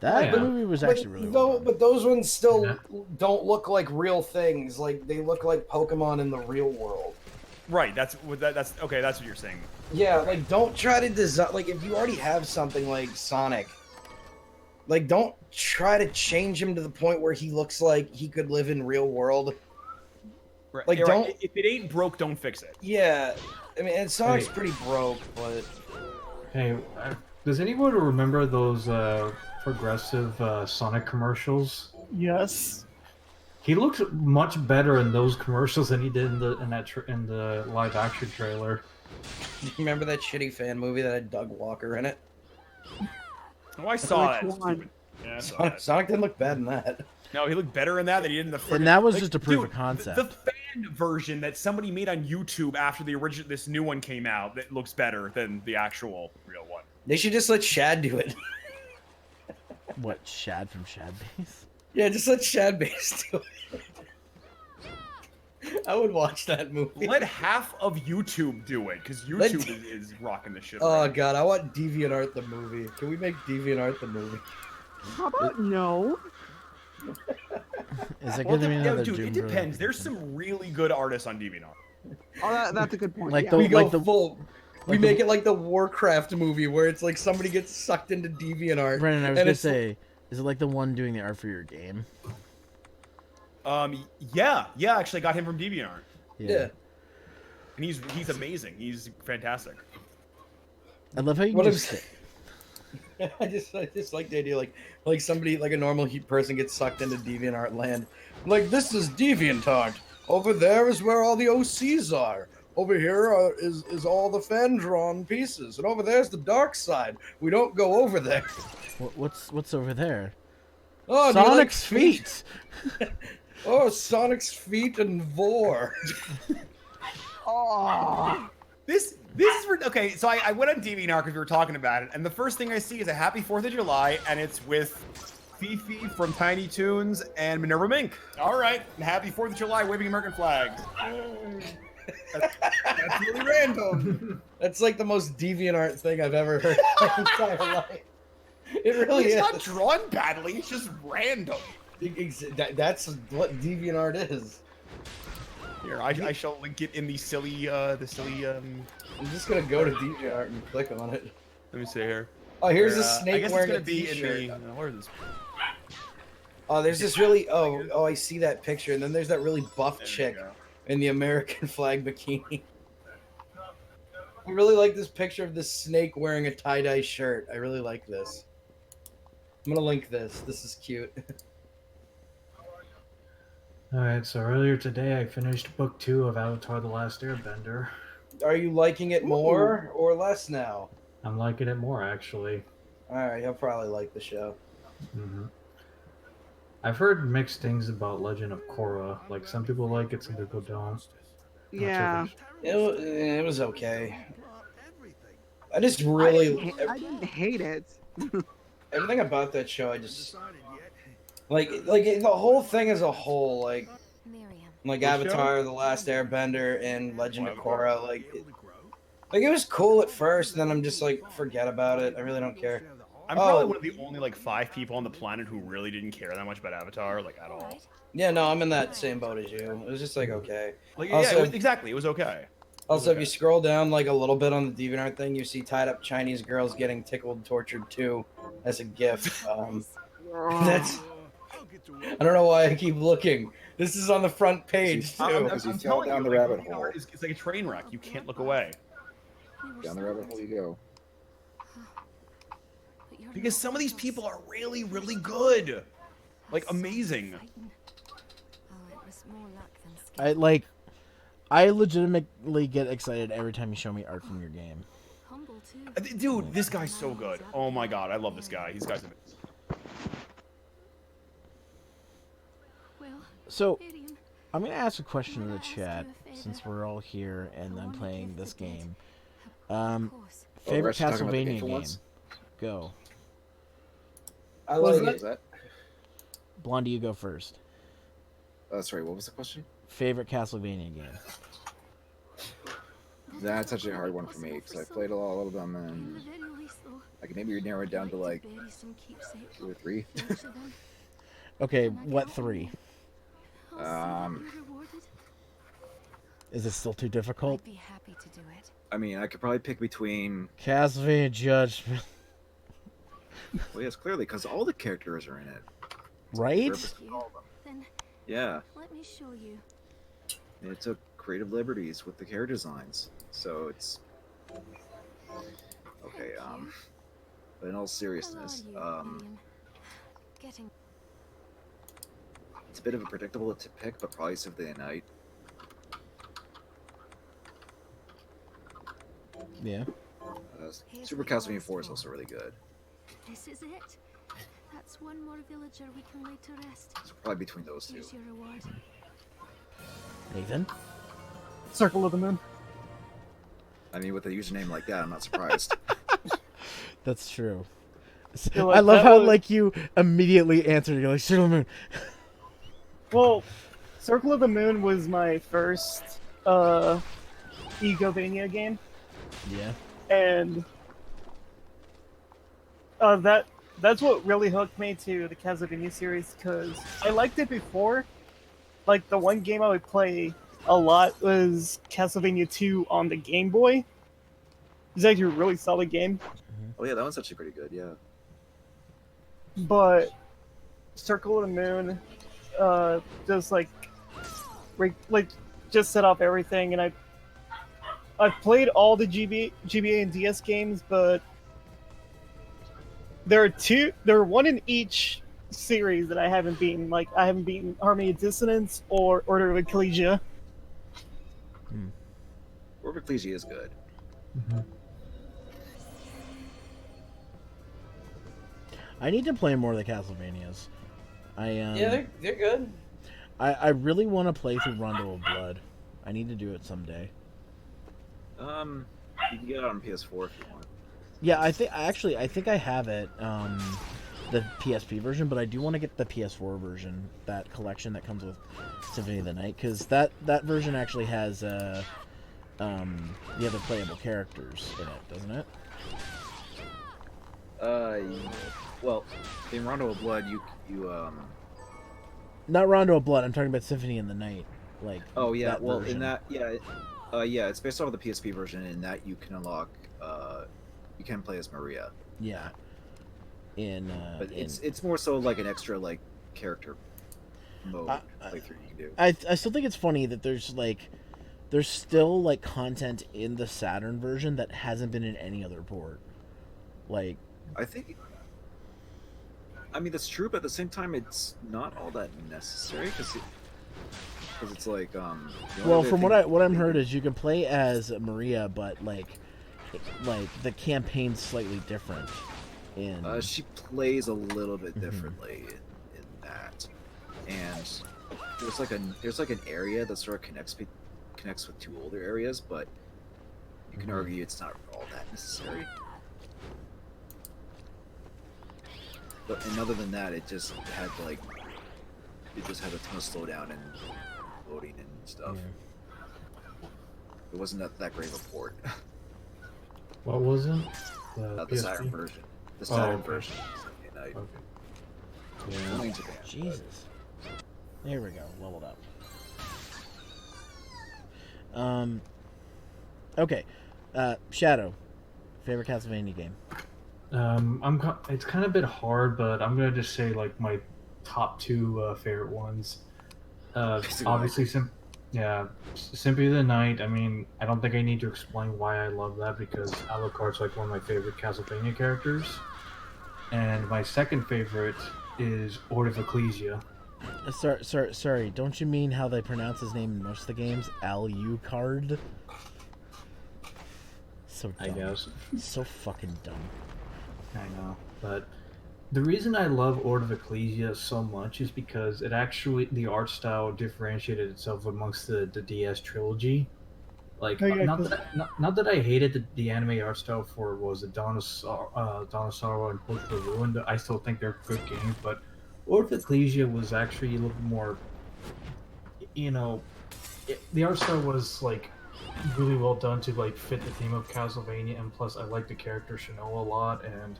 That movie was actually really well. But those ones still don't look like real things. Like they look like Pokemon in the real world. Right. That's okay. That's what you're saying. Yeah. Like don't try to design. Like if you already have something like Sonic, like don't try to change him to the point where he looks like he could live in real world. Right. Like don't. If it ain't broke, don't fix it. Yeah. I mean, and Sonic's pretty broke, but. Hey, does anyone remember those progressive Sonic commercials? Yes. He looks much better in those commercials than he did in the live action trailer. You remember that shitty fan movie that had Doug Walker in it? Oh, I saw that. Yeah, Sonic didn't look bad in that. No, he looked better in that than he did in the first. And that was just a proof of concept. The fan version that somebody made on YouTube after this new one came out that looks better than the actual real one. They should just let Shad do it. What, Shad from Shad Base? Yeah, just let Shad Base do it. I would watch that movie. Let half of YouTube do it, because YouTube is rocking the shit. Oh god, I want DeviantArt the movie. Can we make DeviantArt the movie? How about no? Is it going to be another dude, Doom it depends. There's some really good artists on DeviantArt. Oh, that's a good point. Like yeah. We make it like the Warcraft movie where it's like somebody gets sucked into DeviantArt. Brennan, I was going to say, is it like the one doing the art for your game? Yeah, actually I got him from DeviantArt. Yeah. And he's amazing. He's fantastic. I love how you just... I just like the idea, like somebody, like a normal person gets sucked into DeviantArt land. Like, this is DeviantArt. Over there is where all the OCs are. Over here is all the fan-drawn pieces. And over there's the dark side. We don't go over there. What's over there? Oh, Sonic's feet! Oh, Sonic's feet and Vor. Oh. This is okay. So I went on DeviantArt because we were talking about it, and the first thing I see is a Happy 4th of July, and it's with Fifi from Tiny Toons and Minerva Mink. All right, and Happy 4th of July, waving American flags. That's really random. That's like the most DeviantArt thing I've ever heard in my entire life. It really is. It's not drawn badly. It's just random. That's what DeviantArt is. Here, I shall link it in the silly. I'm just gonna go to DeviantArt and click on it. Let me see here. Oh, here's a snake I guess wearing it's a gonna be t-shirt. in the. Where is this? Oh, there's this really. Oh, I see that picture, and then there's that really buff chick in the American flag bikini. I really like this picture of this snake wearing a tie-dye shirt. I really like this. I'm gonna link this. This is cute. Alright, so earlier today I finished book 2 of Avatar The Last Airbender. Are you liking it more or less now? I'm liking it more, actually. Alright, you'll probably like the show. hmm I've heard mixed things about Legend of Korra. Like, some people like it, some people don't. Yeah. It was okay. I just I really... didn't hate it. Everything about that show, I just... Like the whole thing as a whole, like Avatar, The Last Airbender, and Legend of Korra, like it was cool at first, and then I'm just like, forget about it. I really don't care. I'm probably one of the only like 5 people on the planet who really didn't care that much about Avatar, like at all. Yeah, no, I'm in that same boat as you. It was just like okay. Like Also, exactly, it was okay. Also, if you scroll down like a little bit on the DeviantArt thing, you see tied up Chinese girls getting tickled, tortured too, as a gift. That's. I don't know why I keep looking. This is on the front page too. I'm telling you, the rabbit hole. It's like a train wreck. You can't look away. Down the rabbit hole you go. Because some of these people are really, really good. Like amazing. I legitimately get excited every time you show me art from your game. Dude, this guy's so good. Oh my god, I love this guy. He's guy's amazing. So, I'm going to ask a question in the chat, since we're all here and I'm playing this game. Favorite Castlevania game? Go. I like it. Blondie, you go first. Sorry, what was the question? Favorite Castlevania game? That's actually a hard one for me, because I played a lot of them, and I can maybe narrow it down to like 2 or 3. Okay, what 3? Is it still too difficult? I mean, I could probably pick between Castlevania Judgment. Well, yes, clearly, because all the characters are in it. Right? Yeah. Let me show you. It took creative liberties with the character designs, so it's okay. But in all seriousness, it's a bit of a predictable to pick, but probably Symphony of the Night. Yeah. Super Castlevania 4 is also really good. This is it. That's one more villager we can lay to rest. So probably between those two. Here's your reward. Nathan? Circle of the Moon. I mean, with a username like that, I'm not surprised. That's true. Like, I love how like you immediately answered. You're like, Circle of the Moon. Well, Circle of the Moon was my first Egovania game. Yeah. And that's what really hooked me to the Castlevania series, because I liked it before. Like, the one game I would play a lot was Castlevania 2 on the Game Boy. It's actually a really solid game. Oh yeah, that one's actually pretty good, yeah. But Circle of the Moon just just set off everything, and I've played all the GBA and DS games, but there are one in each series that I haven't beaten. Like, I haven't beaten Harmony of Dissonance or Order of Ecclesia. Order of Ecclesia is good. I need to play more of the Castlevanias. Yeah, they're good. I really want to play through Rondo of Blood. I need to do it someday. You can get it on PS4 if you want. Yeah, I think I have it, the PSP version, but I do want to get the PS4 version, that collection that comes with Symphony of the Night, because that version actually has the other playable characters in it, doesn't it? Well, in Rondo of Blood, you Not Rondo of Blood. I'm talking about Symphony in the Night. Like. Oh yeah, that well version. in that yeah, it's based off of the PSP version. In that you can unlock, you can play as Maria. Yeah. But it's more so like an extra like character mode playthrough you can do. I still think it's funny that there's still like content in the Saturn version that hasn't been in any other port. Like. I mean, that's true, but at the same time, it's not all that necessary, because Because it's like Well, from what I'm heard is you can play as Maria, but like the campaign's slightly different. She plays a little bit differently in that, and there's like an area that sort of connects with two older areas, but you can argue it's not all that necessary. But and other than that, it just had a ton of slowdown and loading and stuff. Yeah. It wasn't that great of a port. What was it? The Saturn version. The Saturn version. Okay. Yeah. Jesus. There we go. Leveled up. Okay. Shadow. Favorite Castlevania game? It's kind of a bit hard, but I'm gonna just say like my top two favorite ones. Obviously, Symphony of the Night. I mean, I don't think I need to explain why I love that because Alucard's like one of my favorite Castlevania characters. And my second favorite is Order of Ecclesia. Sorry. Don't you mean how they pronounce his name in most of the games? Alucard? So dumb. I guess. So fucking dumb. I know, but the reason I love Order of Ecclesia so much is because the art style differentiated itself amongst the DS trilogy. Like, not that I hated the anime art style for Dawn of Sorrow and Portrait of Ruin. I still think they're good games, but Order of Ecclesia was actually a little more, the art style was like really well done to like fit the theme of Castlevania, and plus I like the character Shinoa a lot, and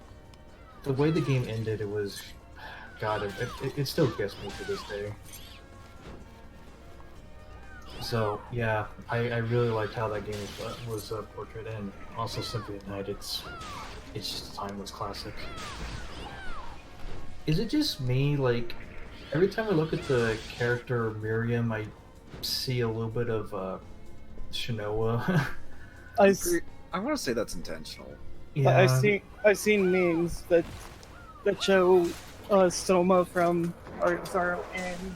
the way the game ended, it was, God, it still gets me to this day. So yeah, I really liked how that game was portrayed, and also Symphony of the Night. It's just a timeless classic. Is it just me? Like every time I look at the character Miriam, I see a little bit of Shinoa. I want to say that's intentional. Yeah. I've seen memes that show Soma from Art of Sorrow and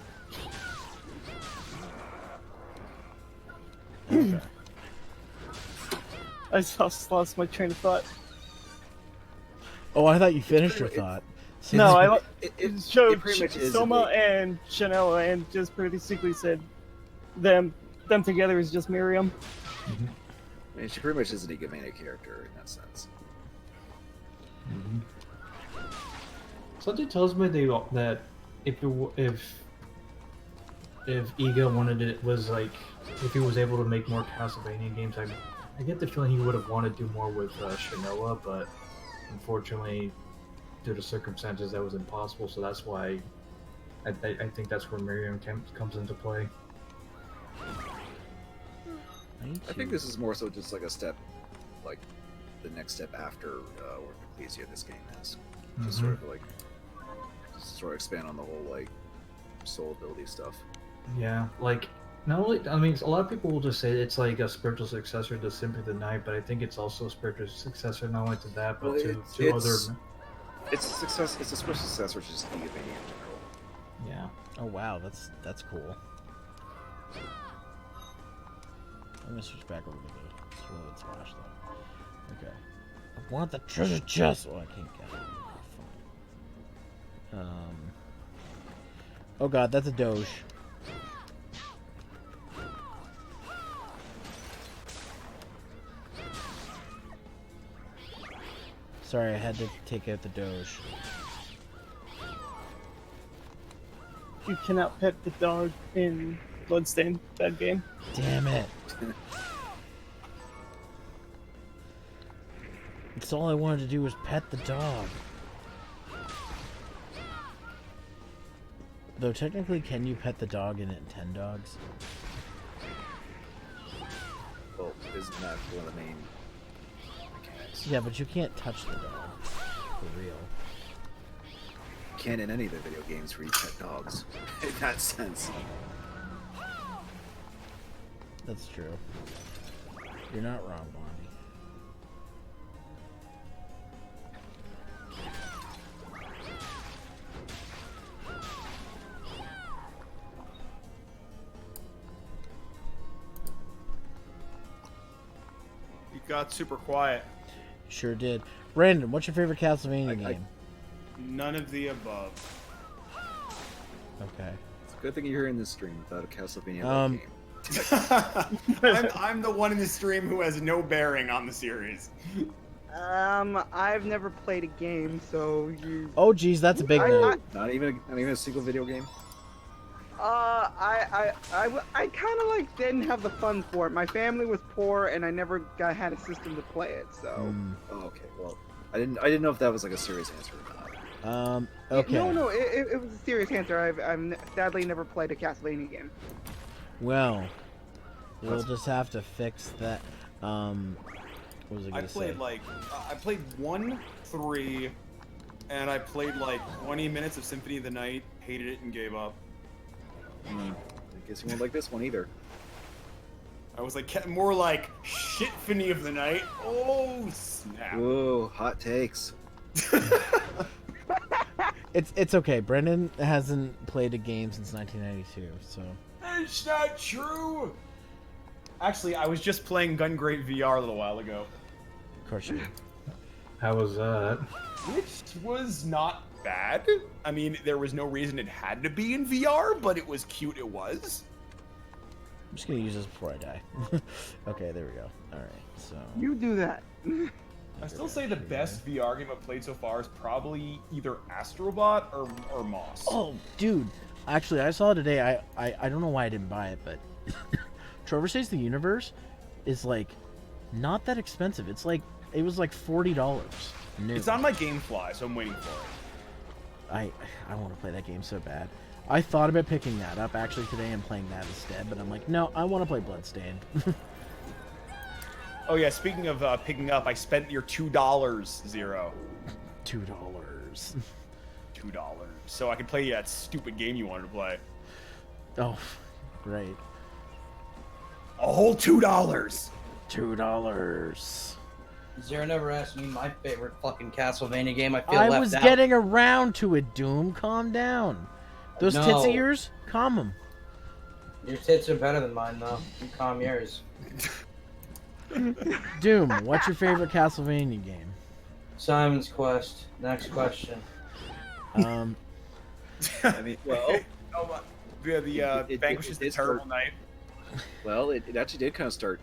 I just lost my train of thought. Oh, I thought you finished your thought. No, it showed Soma and Shinoa and just basically said them together is just Miriam. Mm-hmm. I mean, she pretty much is an egomaniac character in that sense. Mm-hmm. Something tells me that if Ego wanted it, was like if he was able to make more Castlevania games, I get the feeling he would have wanted to do more with Shinoa, but unfortunately, due to circumstances, that was impossible. So that's why I think that's where Miriam comes into play. I think this is more so just like a step, like the next step after Order of Ecclesia this game is. Just sort of expand on the whole like soul ability stuff. Yeah, like not only, I mean, a lot of people will just say it's like a spiritual successor to Symphony of the Night, but I think it's also a spiritual successor not only to that, but to other. It's a success. It's a spiritual successor to just Castlevania in general. Yeah. Oh wow, that's cool. I'm gonna switch back over to the Sword Smash though. Okay. I want the treasure chest! Oh, I can't get it. Oh god, that's a Doge. Sorry, I had to take out the Doge. You cannot pet the dog in Bloodstained, that game. Damn it. That's all I wanted to do was pet the dog. Though technically, can you pet the dog in it 10 dogs? Well, isn't that one of the main mechanics? Yeah, but you can't touch the dog. For real. You can't in any of the video games where you pet dogs. In that sense. That's true. You're not wrong, Bonnie. got super quiet. Sure did. Brandon, what's your favorite Castlevania game? None of the above. Okay. It's a good thing you're in this stream without a Castlevania game. I'm the one in the stream who has no bearing on the series. I've never played a game, so you. Oh, geez, that's a big night. Not even a single video game. I kind of like didn't have the funds for it. My family was poor, and I never had a system to play it. So. Oh, okay. Well, I didn't know if that was like a serious answer or not. Okay. No, it was a serious answer. I've sadly never played a Castlevania game. Well, we'll just have to fix that. What was I gonna say? I played 1, 3, and I played like 20 minutes of Symphony of the Night, hated it, and gave up. I guess you won't like this one either. I was like more like Shitfany of the Night. Oh snap! Whoa, hot takes. It's okay. Brendan hasn't played a game since 1992, so. It's not true. Actually, I was just playing Gun Great VR a little while ago. Of course you did. How was that? Which was not bad. I mean, there was no reason it had to be in VR, but it was cute. It was. I'm just gonna use this before I die. Okay, there we go. All right, so. You do that. I still say the best VR game I've played so far is probably either Astrobot or Moss. Oh, dude. Actually, I saw today. I don't know why I didn't buy it, but Trover Saves the Universe is like not that expensive. It was like $40 new. It's on my GameFly, so I'm waiting for it. I want to play that game so bad. I thought about picking that up actually today and playing that instead, but I'm like, no, I want to play Bloodstained. Oh yeah, speaking of picking up, I spent your $2, Zero. $2. $2. So I could play that stupid game you wanted to play. Oh, great. A whole $2. $2. Zero never asked me my favorite fucking Castlevania game. I feel I left was out. getting around to it, Doom. Calm down. Those tits of No. yours, calm them. Your tits are better than mine, though. You calm yours. Doom, what's your favorite Castlevania game? Simon's Quest. Next question. I mean, well, the Vanquish is the terrible night. Well, it actually did kind of start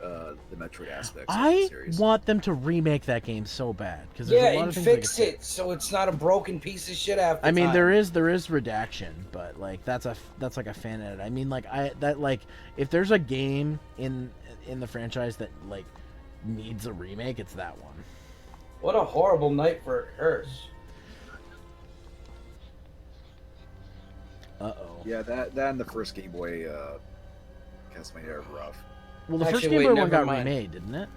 the Metroid aspects of the I series. want them to remake that game so bad because Yeah, there's a lot and of things fix they could it so it's not a broken piece of shit after I mean, time. there is redaction, but like that's like a fan edit. I mean, like if there's a game in the franchise that like needs a remake, it's that one. What a horrible night for a curse. Yeah, that and the first Game Boy Castlevania are rough. Well, the first Actually, Game wait, Boy one never got mind. remade, didn't it?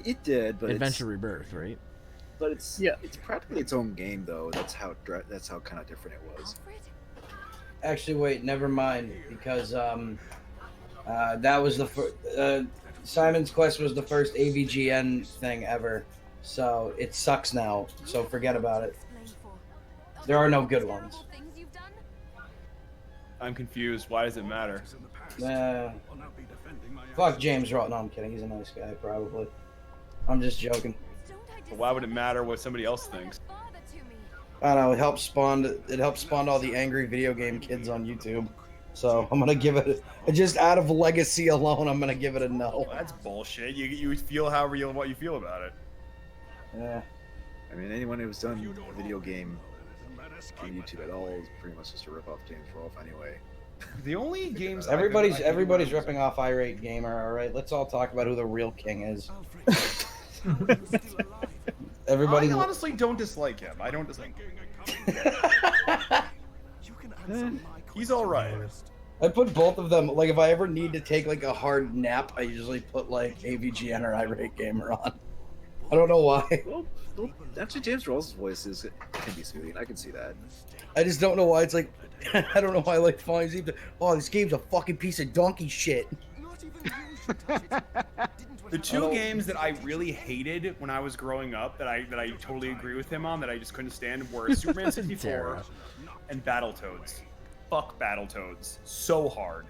It did, but Adventure Rebirth, right? But it's practically its own game though. That's how kind of different it was. Actually, wait, never mind, because that was the first. Simon's Quest was the first AVGN thing ever, so it sucks now. So forget about it. There are no good ones. I'm confused. Why does it matter? Fuck James Rotten. No, I'm kidding. He's a nice guy, probably. I'm just joking. But why would it matter what somebody else thinks? I don't know. It helps spawn all the angry video game kids on YouTube. So I'm gonna give it just out of legacy alone. I'm gonna give it a no. Well, that's bullshit. You feel however what you feel about it. Yeah. I mean, anyone who's done a video game on YouTube at all is pretty much just a rip off James Rolfe anyway. The only games Everybody's ripping off Irate Gamer. All right, let's all talk about who the real king is. Everybody. I honestly don't dislike him. I don't dislike him. He's all right. I put both of them. Like, if I ever need to take like a hard nap, I usually put like AVGN or Irate Gamer on. I don't know why. Well, actually, James Rolfe's voice can be soothing. I can see that. I just don't know why it's like. I don't know why I like falling asleep. Oh, this game's a fucking piece of donkey shit. The two games that I really hated when I was growing up that I totally agree with him on that I just couldn't stand were Superman 64 and Battletoads. Fuck Battletoads. So hard.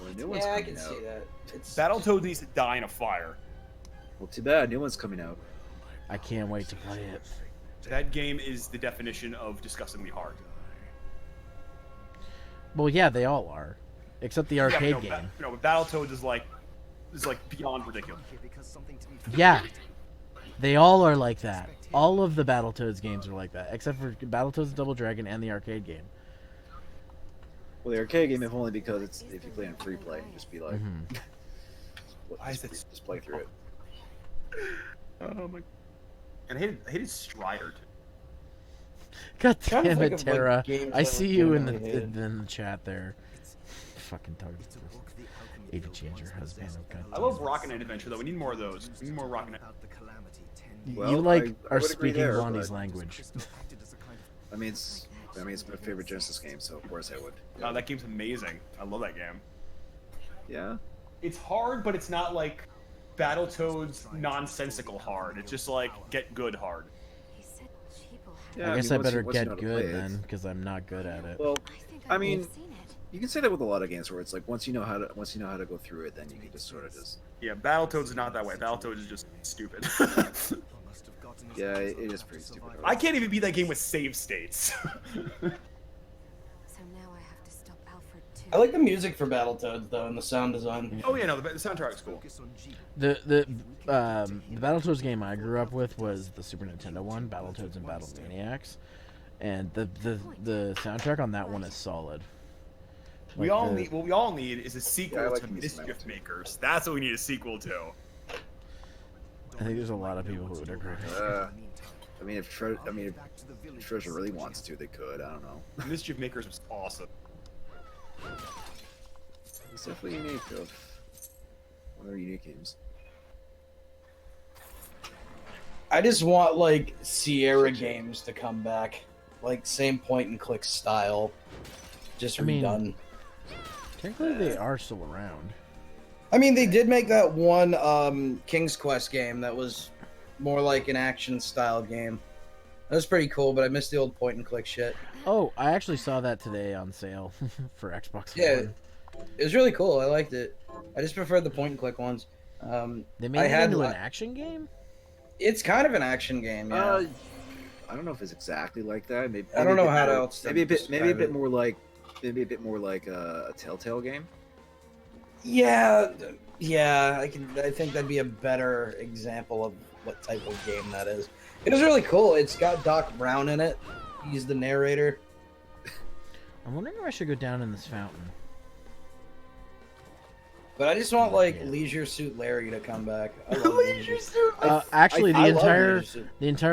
Well, the new one's Yeah, I coming can out. see that. It's Battletoads needs to die in a fire. Well, too bad. New one's coming out. I can't wait to play it. That game is the definition of disgustingly hard. Well, yeah, they all are, except the arcade yeah, game. But Battletoads is like beyond ridiculous. Yeah, they all are like that. All of the Battletoads games are like that, except for Battletoads Double Dragon and the arcade game. Well, the arcade game, if only because it's if you play in free play, just be like, just play through it. Oh my! And I hated Strider too. God trying to damn think it, of, like, Tara! games I I see you in the legitimately in the chat there. Fucking target. AV changer husband. God. I love Rocket Knight Adventure though. We need more of those. We need more Rocket Knight. Well, You like I are would agree speaking there, Blondie's but- language. I mean, it's my favorite Genesis game, so of course I would. Oh, that game's amazing. I love that game. Yeah. It's hard, but it's not like Battletoads nonsensical hard. It's just like get good hard. Yeah, I guess I mean, once better you know get how to good play it- then, because I'm not good at it. Well, I mean, you can say that with a lot of games where it's like once you know how to go through it, then you can just sort of just. Yeah, Battletoads is not that way. Battletoads is just stupid. Yeah, it is pretty stupid. I can't even beat that game with save states. I like the music for Battletoads though, and the sound design. Oh yeah, no, the soundtrack's cool. The Battletoads game I grew up with was the Super Nintendo one, Battletoads and Battlemaniacs, and the soundtrack on that one is solid. We Like all the- need what we all need is a sequel Yeah, I like to the music Mischief Makers. That's what we need a sequel to. I think there's a lot of people who would agree. I mean, if Treasure really wants to, they could. I don't know. Mischief Makers was awesome. It's definitely unique. Of one of their unique games. I just want like Sierra games to come back, like same point and click style, just I mean, redone. Technically, they are still around. I mean, they did make that one King's Quest game that was more like an action style game. That was pretty cool, but I missed the old point and click shit. Oh, I actually saw that today on sale for Xbox Yeah, One. it was really cool. I liked it. I just preferred the point and click ones. They made it into an action game? It's kind of an action game, yeah. I don't know if it's exactly like that. Maybe I don't know how more, else to maybe a bit describe it. more like a Telltale game. Yeah, I think that'd be a better example of what type of game that is. It was really cool. It's got Doc Brown in it. He's the narrator. I'm wondering if I should go down in this fountain. But I just want like Leisure Suit Larry to come back. I love Leisure Suit. Actually, I the love entire Leisure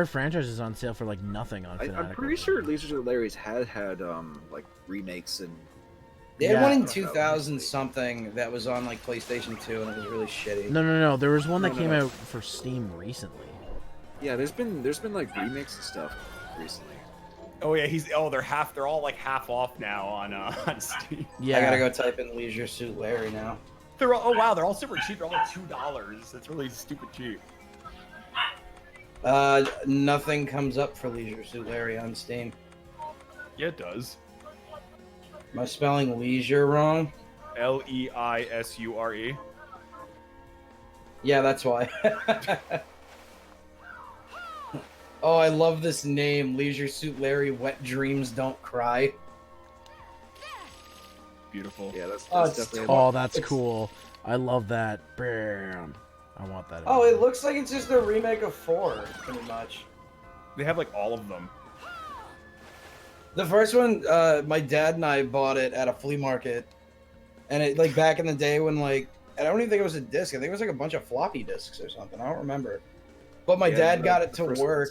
Suit. franchise is on sale for like nothing on Fnatic. I'm pretty sure Leisure Suit Larry's had like remakes and. They had one in 2000 something that was on like PlayStation 2 and it was really shitty. No. There was one that came No. out for Steam recently. Yeah, there's been like remakes and stuff recently. Oh yeah, they're all like half off now on Steam. Yeah. I gotta go type in Leisure Suit Larry now. They're all super cheap. They're all like $2. That's really stupid cheap. Nothing comes up for Leisure Suit Larry on Steam. Yeah, it does. Am I spelling leisure wrong? Leisure. Yeah, that's why. Oh, I love this name, Leisure Suit Larry. Wet Dreams Don't Cry. Beautiful. Yeah, that's definitely. Oh, that's cool. I love that. Bam. I want that. Oh, it looks like it's just a remake of 4, pretty much. They have like all of them. The first one, my dad and I bought it at a flea market, and it like back in the day when like I don't even think it was a disc. I think it was like a bunch of floppy disks or something. I don't remember. But my dad got it to work,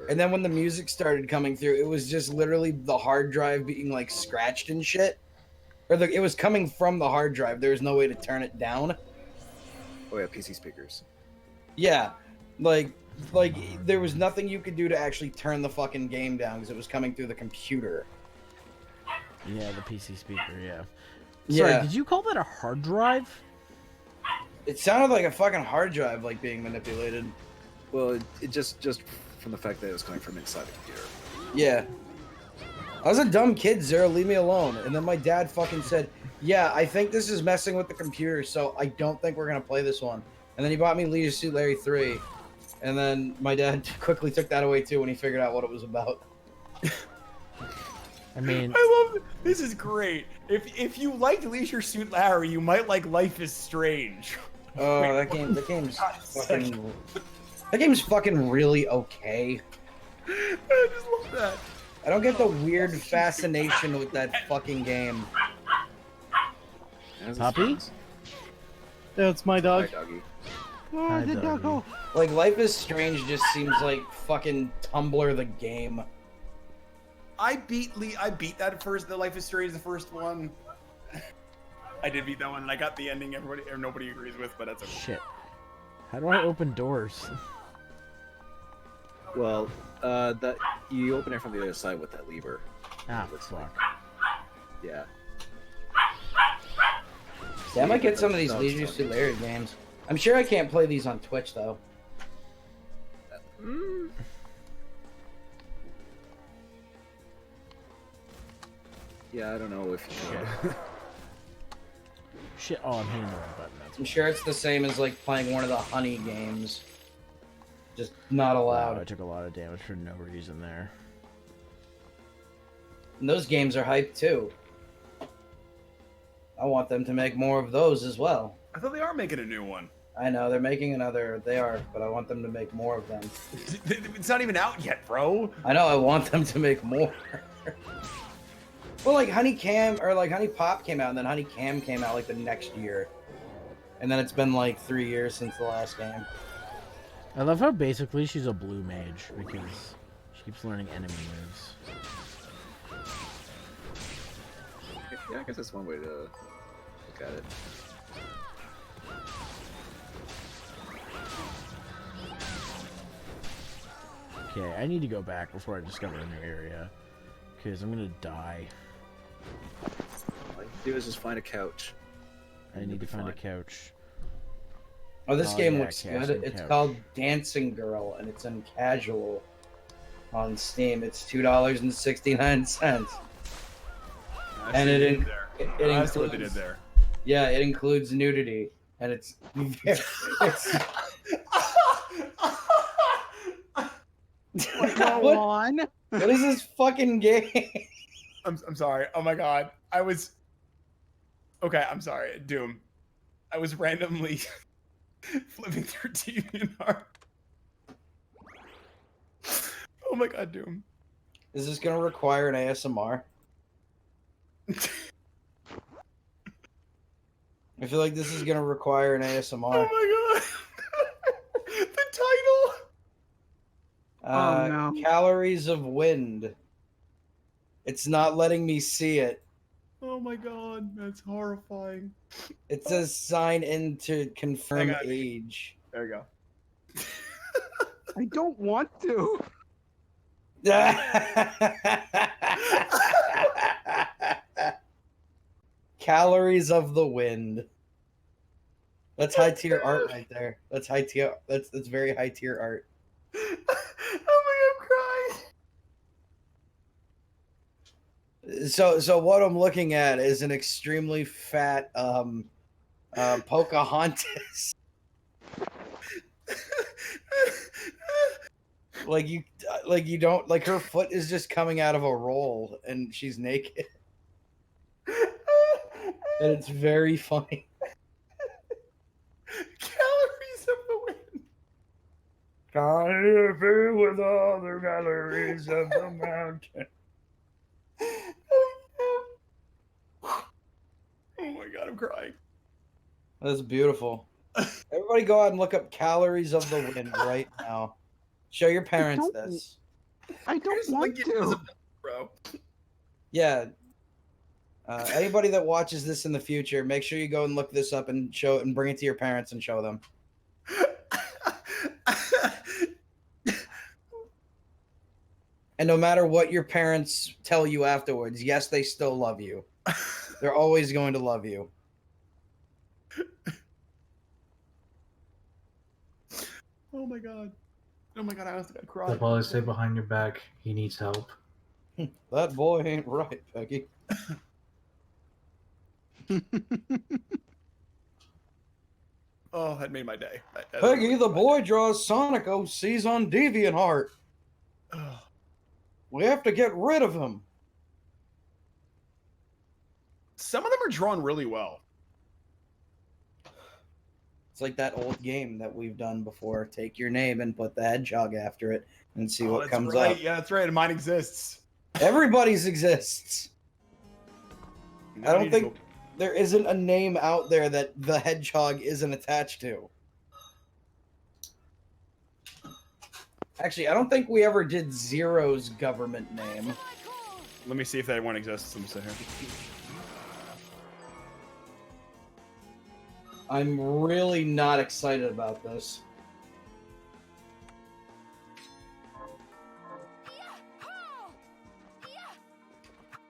and then when the music started coming through, it was just literally the hard drive being like scratched and shit. Or it was coming from the hard drive. There was no way to turn it down. Oh yeah, PC speakers. Yeah, like there was nothing you could do to actually turn the fucking game down because it was coming through the computer. Yeah, the PC speaker. Yeah. Sorry, Yeah. did you call that a hard drive? It sounded like a fucking hard drive like being manipulated. Well, it just from the fact that it was coming from inside the computer. Yeah. I was a dumb kid, Zero. Leave me alone. And then my dad fucking said, "Yeah, I think this is messing with the computer, so I don't think we're gonna play this one." And then he bought me Leisure Suit Larry 3, and then my dad quickly took that away too when he figured out what it was about. I mean, I love this. Is great. If you liked Leisure Suit Larry, you might like Life is Strange. Oh, that game's fucking really okay. I just love that. I don't get the weird fascination with that fucking game. Poppy? That's my dog. Hi, doggy. Oh, Hi, the doggy. doggo. Like, Life is Strange just seems like fucking Tumblr the game. I beat the Life is Strange, the first one. I did beat that one, and I got the ending nobody agrees with, but that's okay. Shit. How do I open doors? Well, you open it from the other side with that lever. Ah, fuck. Yeah. Yeah, I might get some of these Leisure Suit Larry games. I'm sure I can't play these on Twitch, though. Yeah, I don't know if you can. Shit. Oh, I'm hitting the wrong button. That's I'm sure it's the same as, like, playing one of the Honey games. Just not wow, allowed. I took a lot of damage for no reason there. And those games are hyped, too. I want them to make more of those as well. I thought they are making a new one. I know, they're making another, they are, but I want them to make more of them. It's not even out yet, bro. I know, I want them to make more. Well, like, Honey Pop came out, and then Honey Cam came out, like, the next year. And then it's been, like, 3 years since the last game. I love how basically she's a blue mage because she keeps learning enemy moves. Yeah, I guess that's one way to look at it. Okay, I need to go back before I discover a new area because I'm gonna die. All you do is just find a couch. I need to find a couch. Oh, this Oh, game yeah, looks good. casting It's couch. called Dancing Girl, and it's in casual on Steam. It's $2.69. And it I see what they did includes, there. yeah, it includes nudity, and it's Go on. what is this fucking game? I'm sorry. Oh my god. Okay, I'm sorry. Doom. I was randomly flipping through DeviantArt. Oh my god, Doom. Is this gonna require an ASMR? I feel like this is gonna require an ASMR. Oh my god. The title. Oh, no. Calories of Wind. It's not letting me see it. Oh my god, that's horrifying. It says sign in to confirm Hang on. age. There we go. I don't want to. Calories of the Wind. That's high tier art right there. That's high tier. That's very high tier art. Oh my god, I'm crying. So what I'm looking at is an extremely fat Pocahontas. like you don't like her foot is just coming out of a roll and she's naked. And it's very funny. Calories of the wind. Can't interfere with all the calories of the mountain. Oh my god, I'm crying. That's beautiful. Everybody go out and look up Calories of the Wind right now. Show your parents this. I don't want to. Bro. Yeah. Anybody that watches this in the future, make sure you go and look this up and show it and bring it to your parents and show them. And no matter what your parents tell you afterwards, yes, they still love you. They're always going to love you. Oh my god. Oh my god, I honestly got cried. They'll probably say behind your back, he needs help. That boy ain't right, Peggy. Oh, that made my day. That Peggy, really the made my boy day. draws Sonic OCs on DeviantArt. We have to get rid of him. Some of them are drawn really well. It's like that old game that we've done before. Take your name and put the hedgehog after it and see what that's comes right. up. Yeah, that's right. And mine exists. Everybody's exists. I don't think there isn't a name out there that the hedgehog isn't attached to. Actually, I don't think we ever did Zero's government name. Let me see if that one exists. Let me sit here. I'm really not excited about this.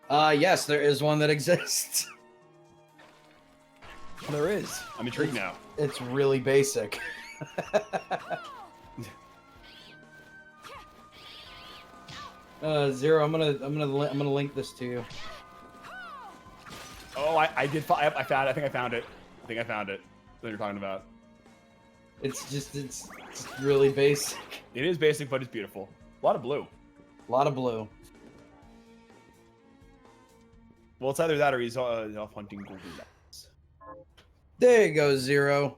Yes, there is one that exists. There is. I'm intrigued now. It's really basic. Zero, I'm gonna link this to you. Oh, I did. I found it. I think I found it. That you're talking about. It's really basic. It is basic, but it's beautiful. A lot of blue. A lot of blue. Well, it's either that or he's off hunting golden nuts. There you go, Zero.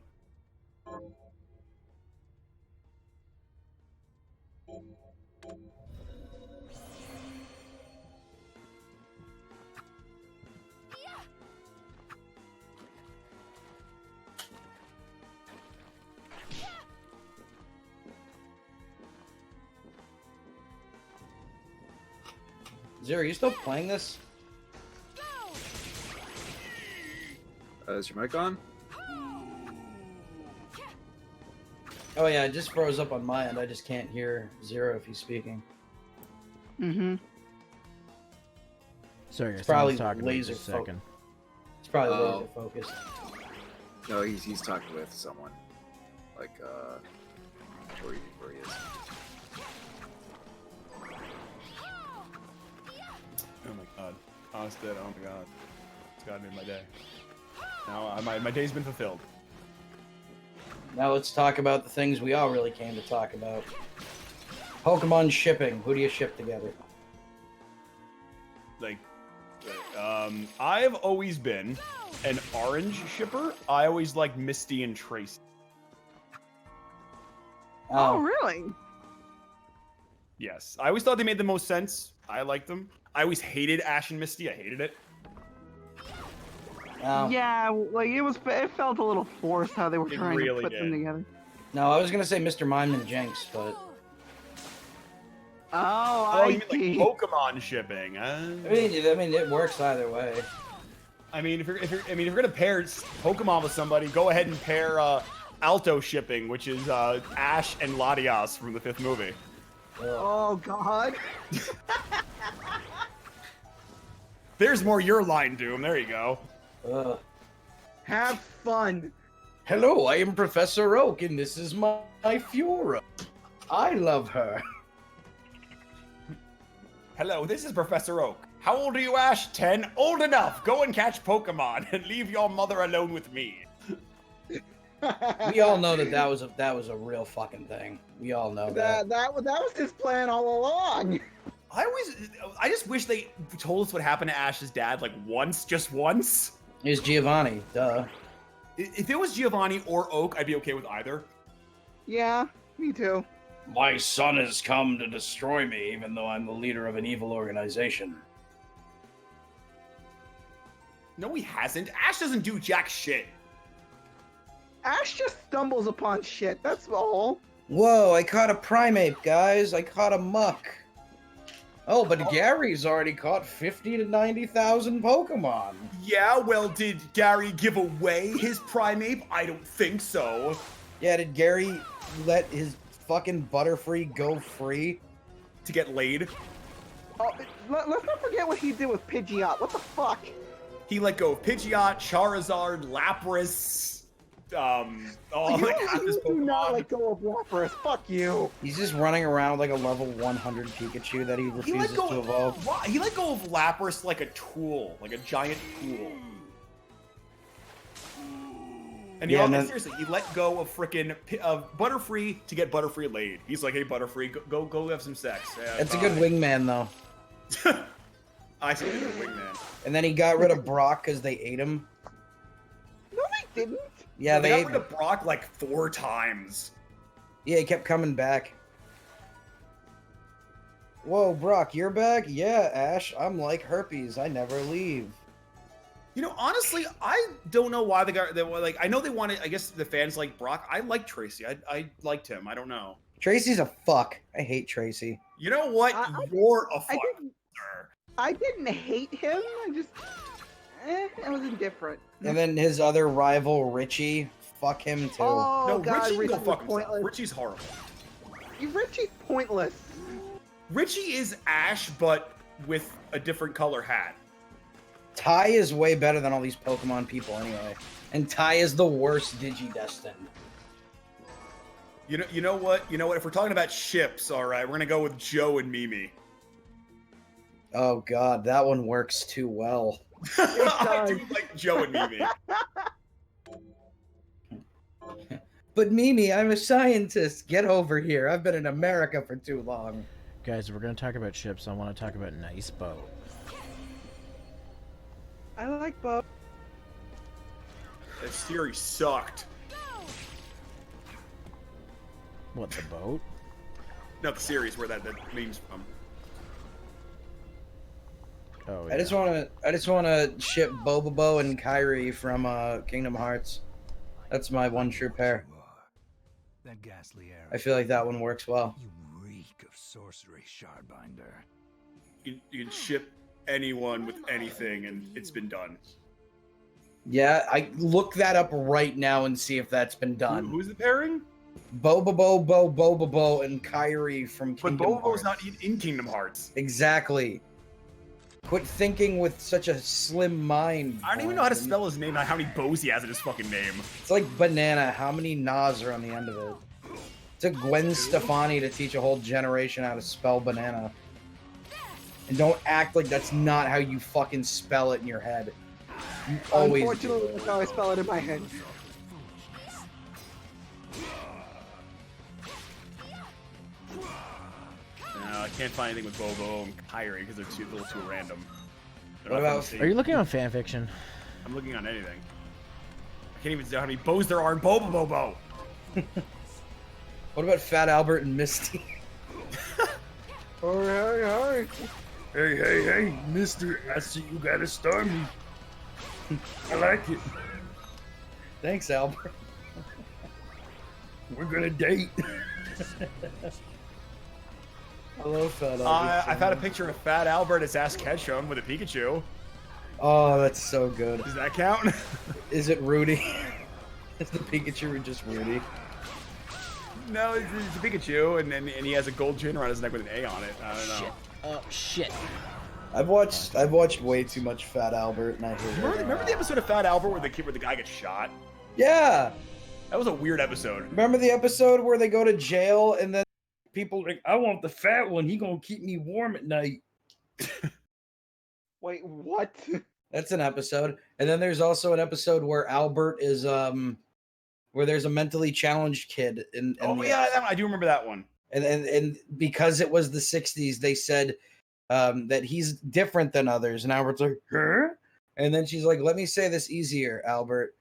Zero, are you still playing this? Is your mic on? Oh yeah, it just froze up on my end. I just can't hear Zero if he's speaking. Mm-hmm. Sorry, It's probably talking laser a second. It's probably laser focused. No, he's talking with someone. Like, where he is. Oh my god. Honest dead. Oh my god. This god made my day. Now my day's been fulfilled. Now let's talk about the things we all really came to talk about. Pokemon shipping. Who do you ship together? Like, I've always been an orange shipper. I always liked Misty and Tracy. Oh, really? Yes. I always thought they made the most sense. I liked them. I always hated Ash and Misty. I hated it. Yeah, like it felt a little forced how they were It trying really to put them did. together. No, I was gonna say Mr. Mime and Jinx, but Oh, you mean like Pokemon shipping? I mean, it works either way. I mean, if you're gonna pair Pokemon with somebody, go ahead and pair Alto shipping, which is Ash and Latias from the 5th movie. Oh God. There's more your line, Doom. There you go. Have fun. Hello, I am Professor Oak, and this is my Fiora. I love her. Hello, this is Professor Oak. How old are you, Ash? 10? Old enough. Go and catch Pokemon and leave your mother alone with me. We all know that was a real fucking thing. We all know that. That was his plan all along. I just wish they told us what happened to Ash's dad, like once, just once. It was Giovanni, duh. If it was Giovanni or Oak, I'd be okay with either. Yeah, me too. My son has come to destroy me, even though I'm the leader of an evil organization. No, he hasn't. Ash doesn't do jack shit. Ash just stumbles upon shit, that's all. Whoa, I caught a Primeape, guys. I caught a Muck. Oh, but Gary's already caught 50 to 90,000 Pokemon. Yeah, well, did Gary give away his Primeape? I don't think so. Yeah, did Gary let his fucking Butterfree go free? To get laid? Oh, let's not forget what he did with Pidgeot. What the fuck? He let go of Pidgeot, Charizard, Lapras. like half his You do not Pokemon. let go of Lapras. Fuck you. He's just running around like a level 100 Pikachu that he refuses to evolve. He let go of Lapras like a tool, like a giant tool. And seriously, he let go of frickin' Butterfree to get Butterfree laid. He's like, hey, Butterfree, go have some sex. Yeah, It's a good wingman, though. I see a good wingman. And then he got rid of Brock because they ate him. No, they didn't. Yeah, they they got ate rid of Brock like 4 times. Yeah, he kept coming back. Whoa, Brock, you're back? Yeah, Ash, I'm like herpes. I never leave. You know, honestly, I don't know why they were like. I know they wanted. I guess the fans like Brock. I like Tracy. I liked him. I don't know. Tracy's a fuck. I hate Tracy. You know what? You're a fuck. I didn't hate him. I just, I was indifferent. And then his other rival, Richie, fuck him too. Oh, No, God, Richie Richie go fuck was himself. Richie's horrible. Richie's pointless. Richie is Ash, but with a different color hat. Ty is way better than all these Pokemon people anyway. And Ty is the worst Digidestined. You know what? If we're talking about ships, all right, we're gonna go with Joe and Mimi. Oh God, that one works too well. I do like Joe and Mimi. But Mimi, I'm a scientist. Get over here. I've been in America for too long. Guys, if we're gonna talk about ships, I want to talk about Nice Boat. I like Bo. That series sucked. What, the boat? No, the series where that meme's from. Oh, yeah. I just wanna ship Bobobo and Kyrie from Kingdom Hearts. That's my one true pair. That ghastly air. I feel like that one works well. You reek of sorcery, Shardbinder. You can ship anyone with anything, and it's been done. Yeah, I look that up right now and see if that's been done. Who's the pairing? Bobobo, and Kyrie from Kingdom But Bobo's Hearts. not in Kingdom Hearts. Exactly. Quit thinking with such a slim mind. I don't even know how to spell his name, not how many bows he has in his fucking name. It's like banana. How many Nas are on the end of it? It took Gwen Stefani to teach a whole generation how to spell banana. And don't act like that's not how you fucking spell it in your head. You always Unfortunately, that's how I spell it in my head. No, I can't find anything with Bobo and Kyrie because they're a little too random. What about? Are you looking on fanfiction? I'm looking on anything. I can't even tell how many bows there are in Bobo. What about Fat Albert and Misty? Oh, hey. Hey, mister, I see you got a Starmie. I like it. Thanks, Albert. We're gonna date. Hello, Fat Albert. I found a picture of Fat Albert as Ash Ketchum with a Pikachu. Oh, that's so good. Does that count? Is it Rudy? Is the Pikachu just Rudy? No, it's a Pikachu, and he has a gold chain around his neck with an A on it. I don't know. Shit. Oh, shit. I've watched way too much Fat Albert, and I hate it. Remember the episode of Fat Albert where the guy gets shot? Yeah. That was a weird episode. Remember the episode where they go to jail and then People like, I want the fat one. He gonna keep me warm at night. Wait, what? That's an episode. And then there's also an episode where Albert is where there's a mentally challenged kid in I do remember that one. And because it was the 60s, they said that he's different than others. And Albert's like, huh? And then she's like, let me say this easier, Albert.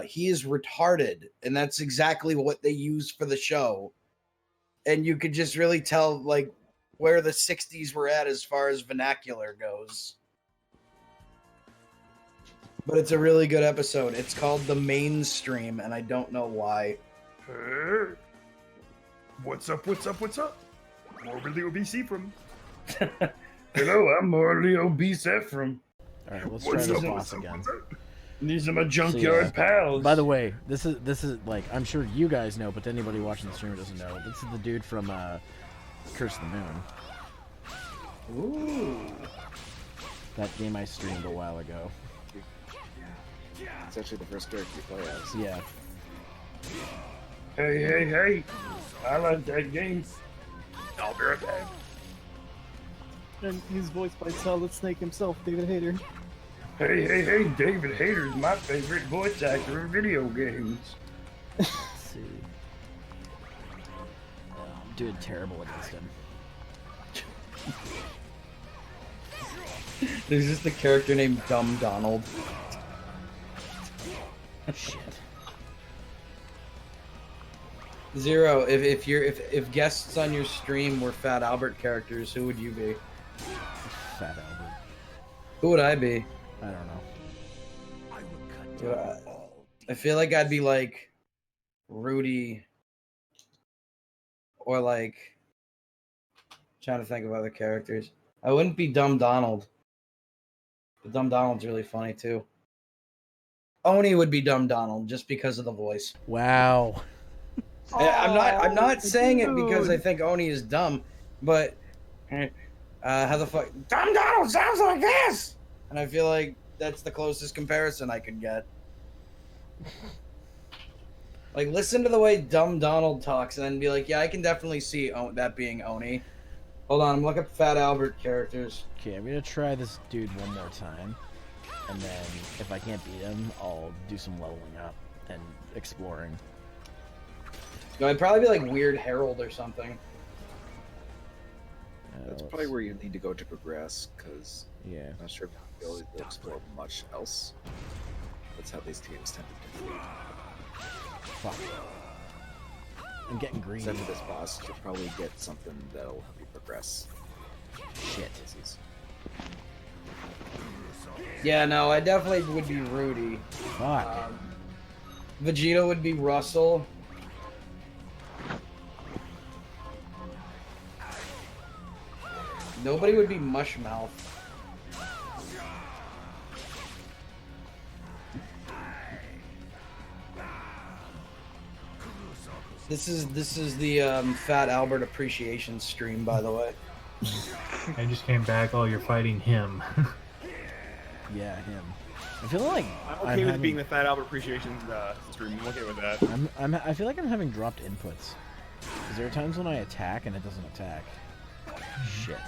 He is retarded. And that's exactly what they used for the show. And you could just really tell, like, where the 60s were at as far as vernacular goes. But it's a really good episode. It's called The Mainstream, and I don't know why. Huh? What's up? Morbidly obese Ephraim. Hello, I'm morbidly obese Ephraim. Alright, let's try this boss again. These are my junkyard pals. By the way, this is like, I'm sure you guys know, but anybody watching the stream doesn't know. This is the dude from Curse of the Moon. Ooh. That game I streamed a while ago. It's actually the first character you play as. Yeah. Hey! I like that game. I'll be right back. And he's voiced by Solid Snake himself, David Hayter. Hey! David Hayter's my favorite voice actor in video games. Let's see. Oh, I'm doing terrible against him. There's just a character named Dumb Donald. Shit. Zero, if guests on your stream were Fat Albert characters, who would you be? Fat Albert. Who would I be? I don't know. I feel like I'd be like Rudy, or like trying to think of other characters. I wouldn't be Dumb Donald. But Dumb Donald's really funny too. Oni would be Dumb Donald just because of the voice. Wow. I'm not saying it because I think Oni is dumb, but how the fuck Dumb Donald sounds like this? And I feel like that's the closest comparison I could get. Like, listen to the way Dumb Donald talks and then be like, yeah, I can definitely see that being Oni. Hold on, I'm looking up Fat Albert characters. Okay, I'm gonna try this dude one more time, and then if I can't beat him, I'll do some leveling up and exploring. No, I'd probably be like Weird Harold or something. That's probably where you need to go to progress, because yeah, I'm not sure if you'll be able to explore much else. That's how these games tend to complete. Fuck. I'm getting green. Except for this boss, you'll probably get something that'll help you progress. Shit. Yeah, no, I definitely would be Rudy. Fuck. Vegeta would be Russell. Nobody would be Mushmouth. This is the Fat Albert appreciation stream, by the way. I just came back. Oh, you're fighting him. Yeah, him. I feel like I'm okay with being the Fat Albert appreciation stream. I'm okay with that. I feel like I'm having dropped inputs. Because there are times when I attack and it doesn't attack. Shit.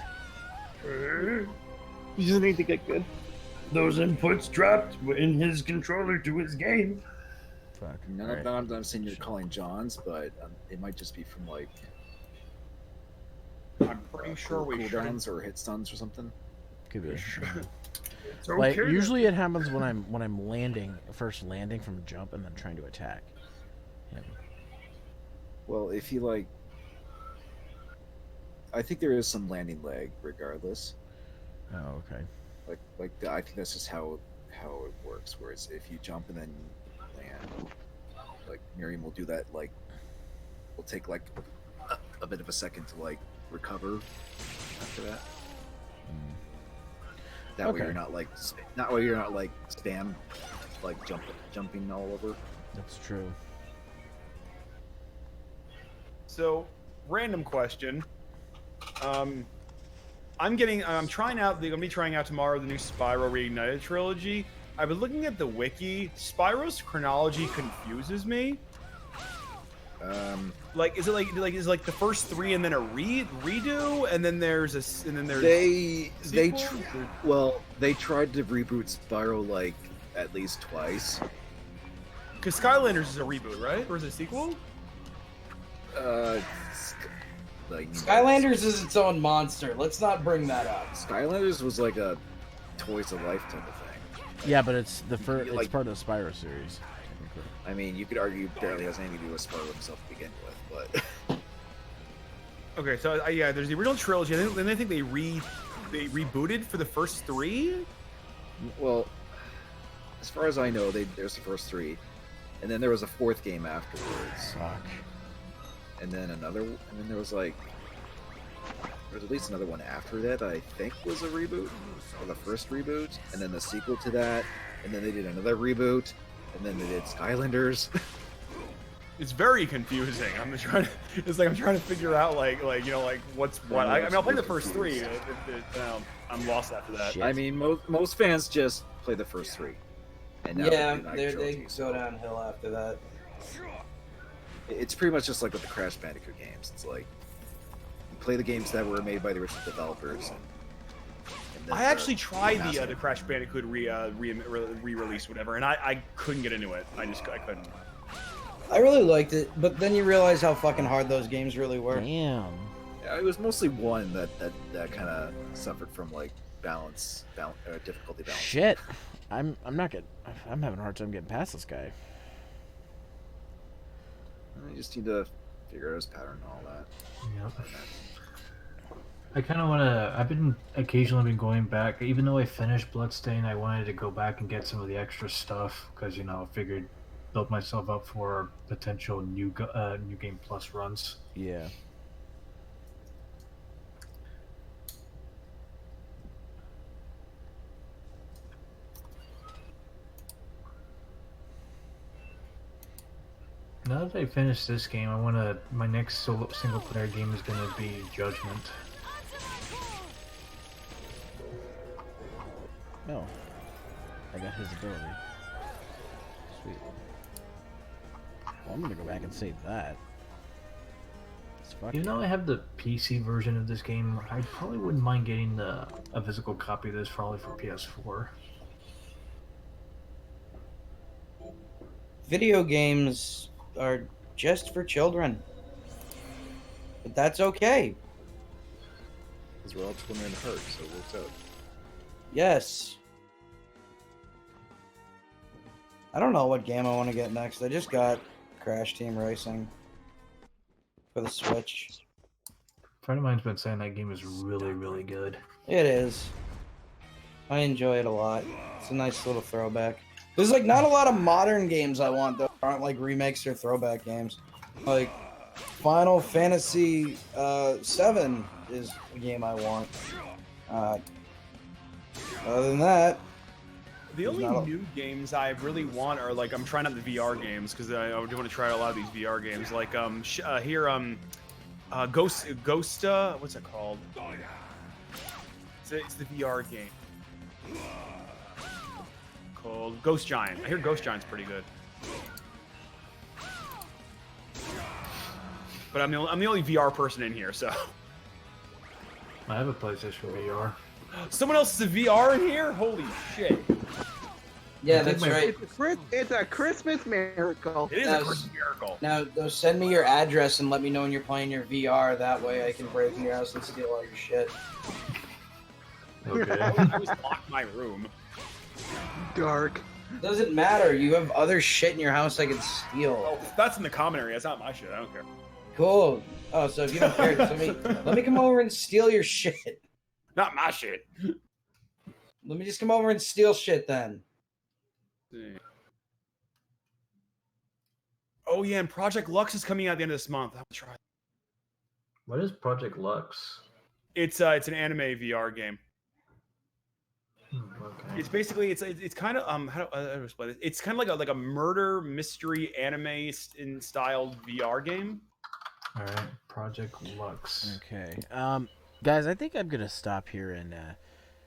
You just need to get good. Those inputs dropped in his controller to his game. Fuck. None of them I'm saying you're calling John's, but it might just be from like. I'm pretty sure we cooldowns or hit stuns or something. Could be. It's Like okay. usually it happens when I'm landing from a jump and then trying to attack him. Well, if you like, I think there is some landing lag regardless. Oh, okay. I think that's just how it works. Whereas if you jump and then land, like Miriam will do that. Like, will take like a bit of a second to like recover after that. That way you're not like spam like jumping all over. That's true. So, random question. I'm trying out. I'm gonna be trying out tomorrow the new Spyro Reignited trilogy. I've been looking at the wiki. Spyro's chronology confuses me. Like, is it the first three and then a redo, and then there's they tried to reboot Spyro like at least twice. Because Skylanders is a reboot, right? Or is it a sequel? Skylanders is its own monster. Let's not bring that up. Skylanders was like a Toys of Life type of thing. Yeah, but it's the first. Like, it's part of the Spyro series. I mean, you could argue barely has anything to do with Spyro himself to begin with, but. Okay, so yeah, there's the original trilogy, and then I think they rebooted for the first three. Well, as far as I know, there's the first three, and then there was a fourth game afterwards. Fuck. And then there was at least another one after that I think was a reboot, or the first reboot, and then the sequel to that, and then they did another reboot, and then they did Skylanders. It's very confusing. I'm trying to figure out what's what. I mean, I'll play the first three. I'm lost after that. Shit. I mean, most fans just play the first three. And now yeah, they go downhill after that. It's pretty much just like with the Crash Bandicoot games. It's like you play the games that were made by the original developers. And then I actually tried the remaster. Crash Bandicoot re-release, whatever, and I couldn't get into it. I couldn't. I really liked it, but then you realize how fucking hard those games really were. Damn. Yeah, it was mostly one that kind of suffered from like difficulty balance. Shit. I'm having a hard time getting past this guy. You just need to figure out his pattern and all that. Yep. I kind of want to. I've been occasionally going back, even though I finished Bloodstained. I wanted to go back and get some of the extra stuff because I figured build myself up for potential new game plus runs. Yeah. Now that I finish this game, my next single player game is gonna be Judgment. Oh. I got his ability. Sweet. Well, I'm gonna go back and save that. Even though I have the PC version of this game, I probably wouldn't mind getting a physical copy of this probably for PS4. Video games are just for children. But that's okay. Because we're all just women in the hurt, so it works out. Yes. I don't know what game I want to get next. I just got Crash Team Racing for the Switch. A friend of mine's been saying that game is really, really good. It is. I enjoy it a lot. It's a nice little throwback. There's like not a lot of modern games I want that aren't like remakes or throwback games. Like Final Fantasy 7 is a game I want. Other than that, The only new games I really want are like I'm trying out the VR games because I do want to try a lot of these VR games. Like Ghost what's it called? It's the VR game called Ghost Giant. I hear Ghost Giant's pretty good. But I'm the only VR person in here, so. I have a PlayStation VR. Someone else is a VR in here? Holy shit. yeah, that's right. It's a Christmas miracle. It is a Christmas miracle. Now, send me your address and let me know when you're playing your VR. That way I can break in your house and steal all your shit. Okay. I was locked in my room. Dark. Doesn't matter. You have other shit in your house I can steal. Oh, that's in the common area. That's not my shit. I don't care. Cool. Oh, so if you don't care, let me come over and steal your shit. Not my shit. Let me just come over and steal shit then. Oh yeah, and Project Lux is coming out at the end of this month. I'll try. What is Project Lux? It's an anime VR game. Okay. It's basically it's kind of how do I explain it? It's kind of like a murder mystery anime styled VR game. All right, Project Lux. Okay. Guys, I think I'm gonna stop here and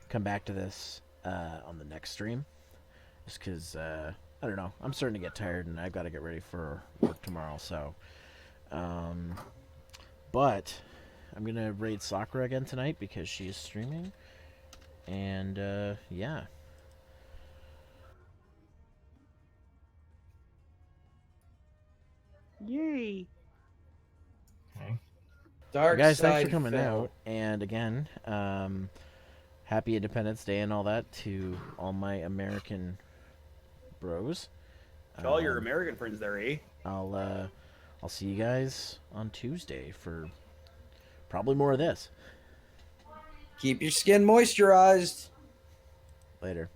come back to this on the next stream, just because I don't know. I'm starting to get tired, and I've got to get ready for work tomorrow. So, but I'm gonna raid Sakura again tonight because she is streaming, and yeah. Yay. Okay. Dark Guys, thanks Side for coming Phil. out, and again, happy Independence Day and all that to all my American bros. To all your American friends there, eh? I'll see you guys on Tuesday for probably more of this. Keep your skin moisturized. Later.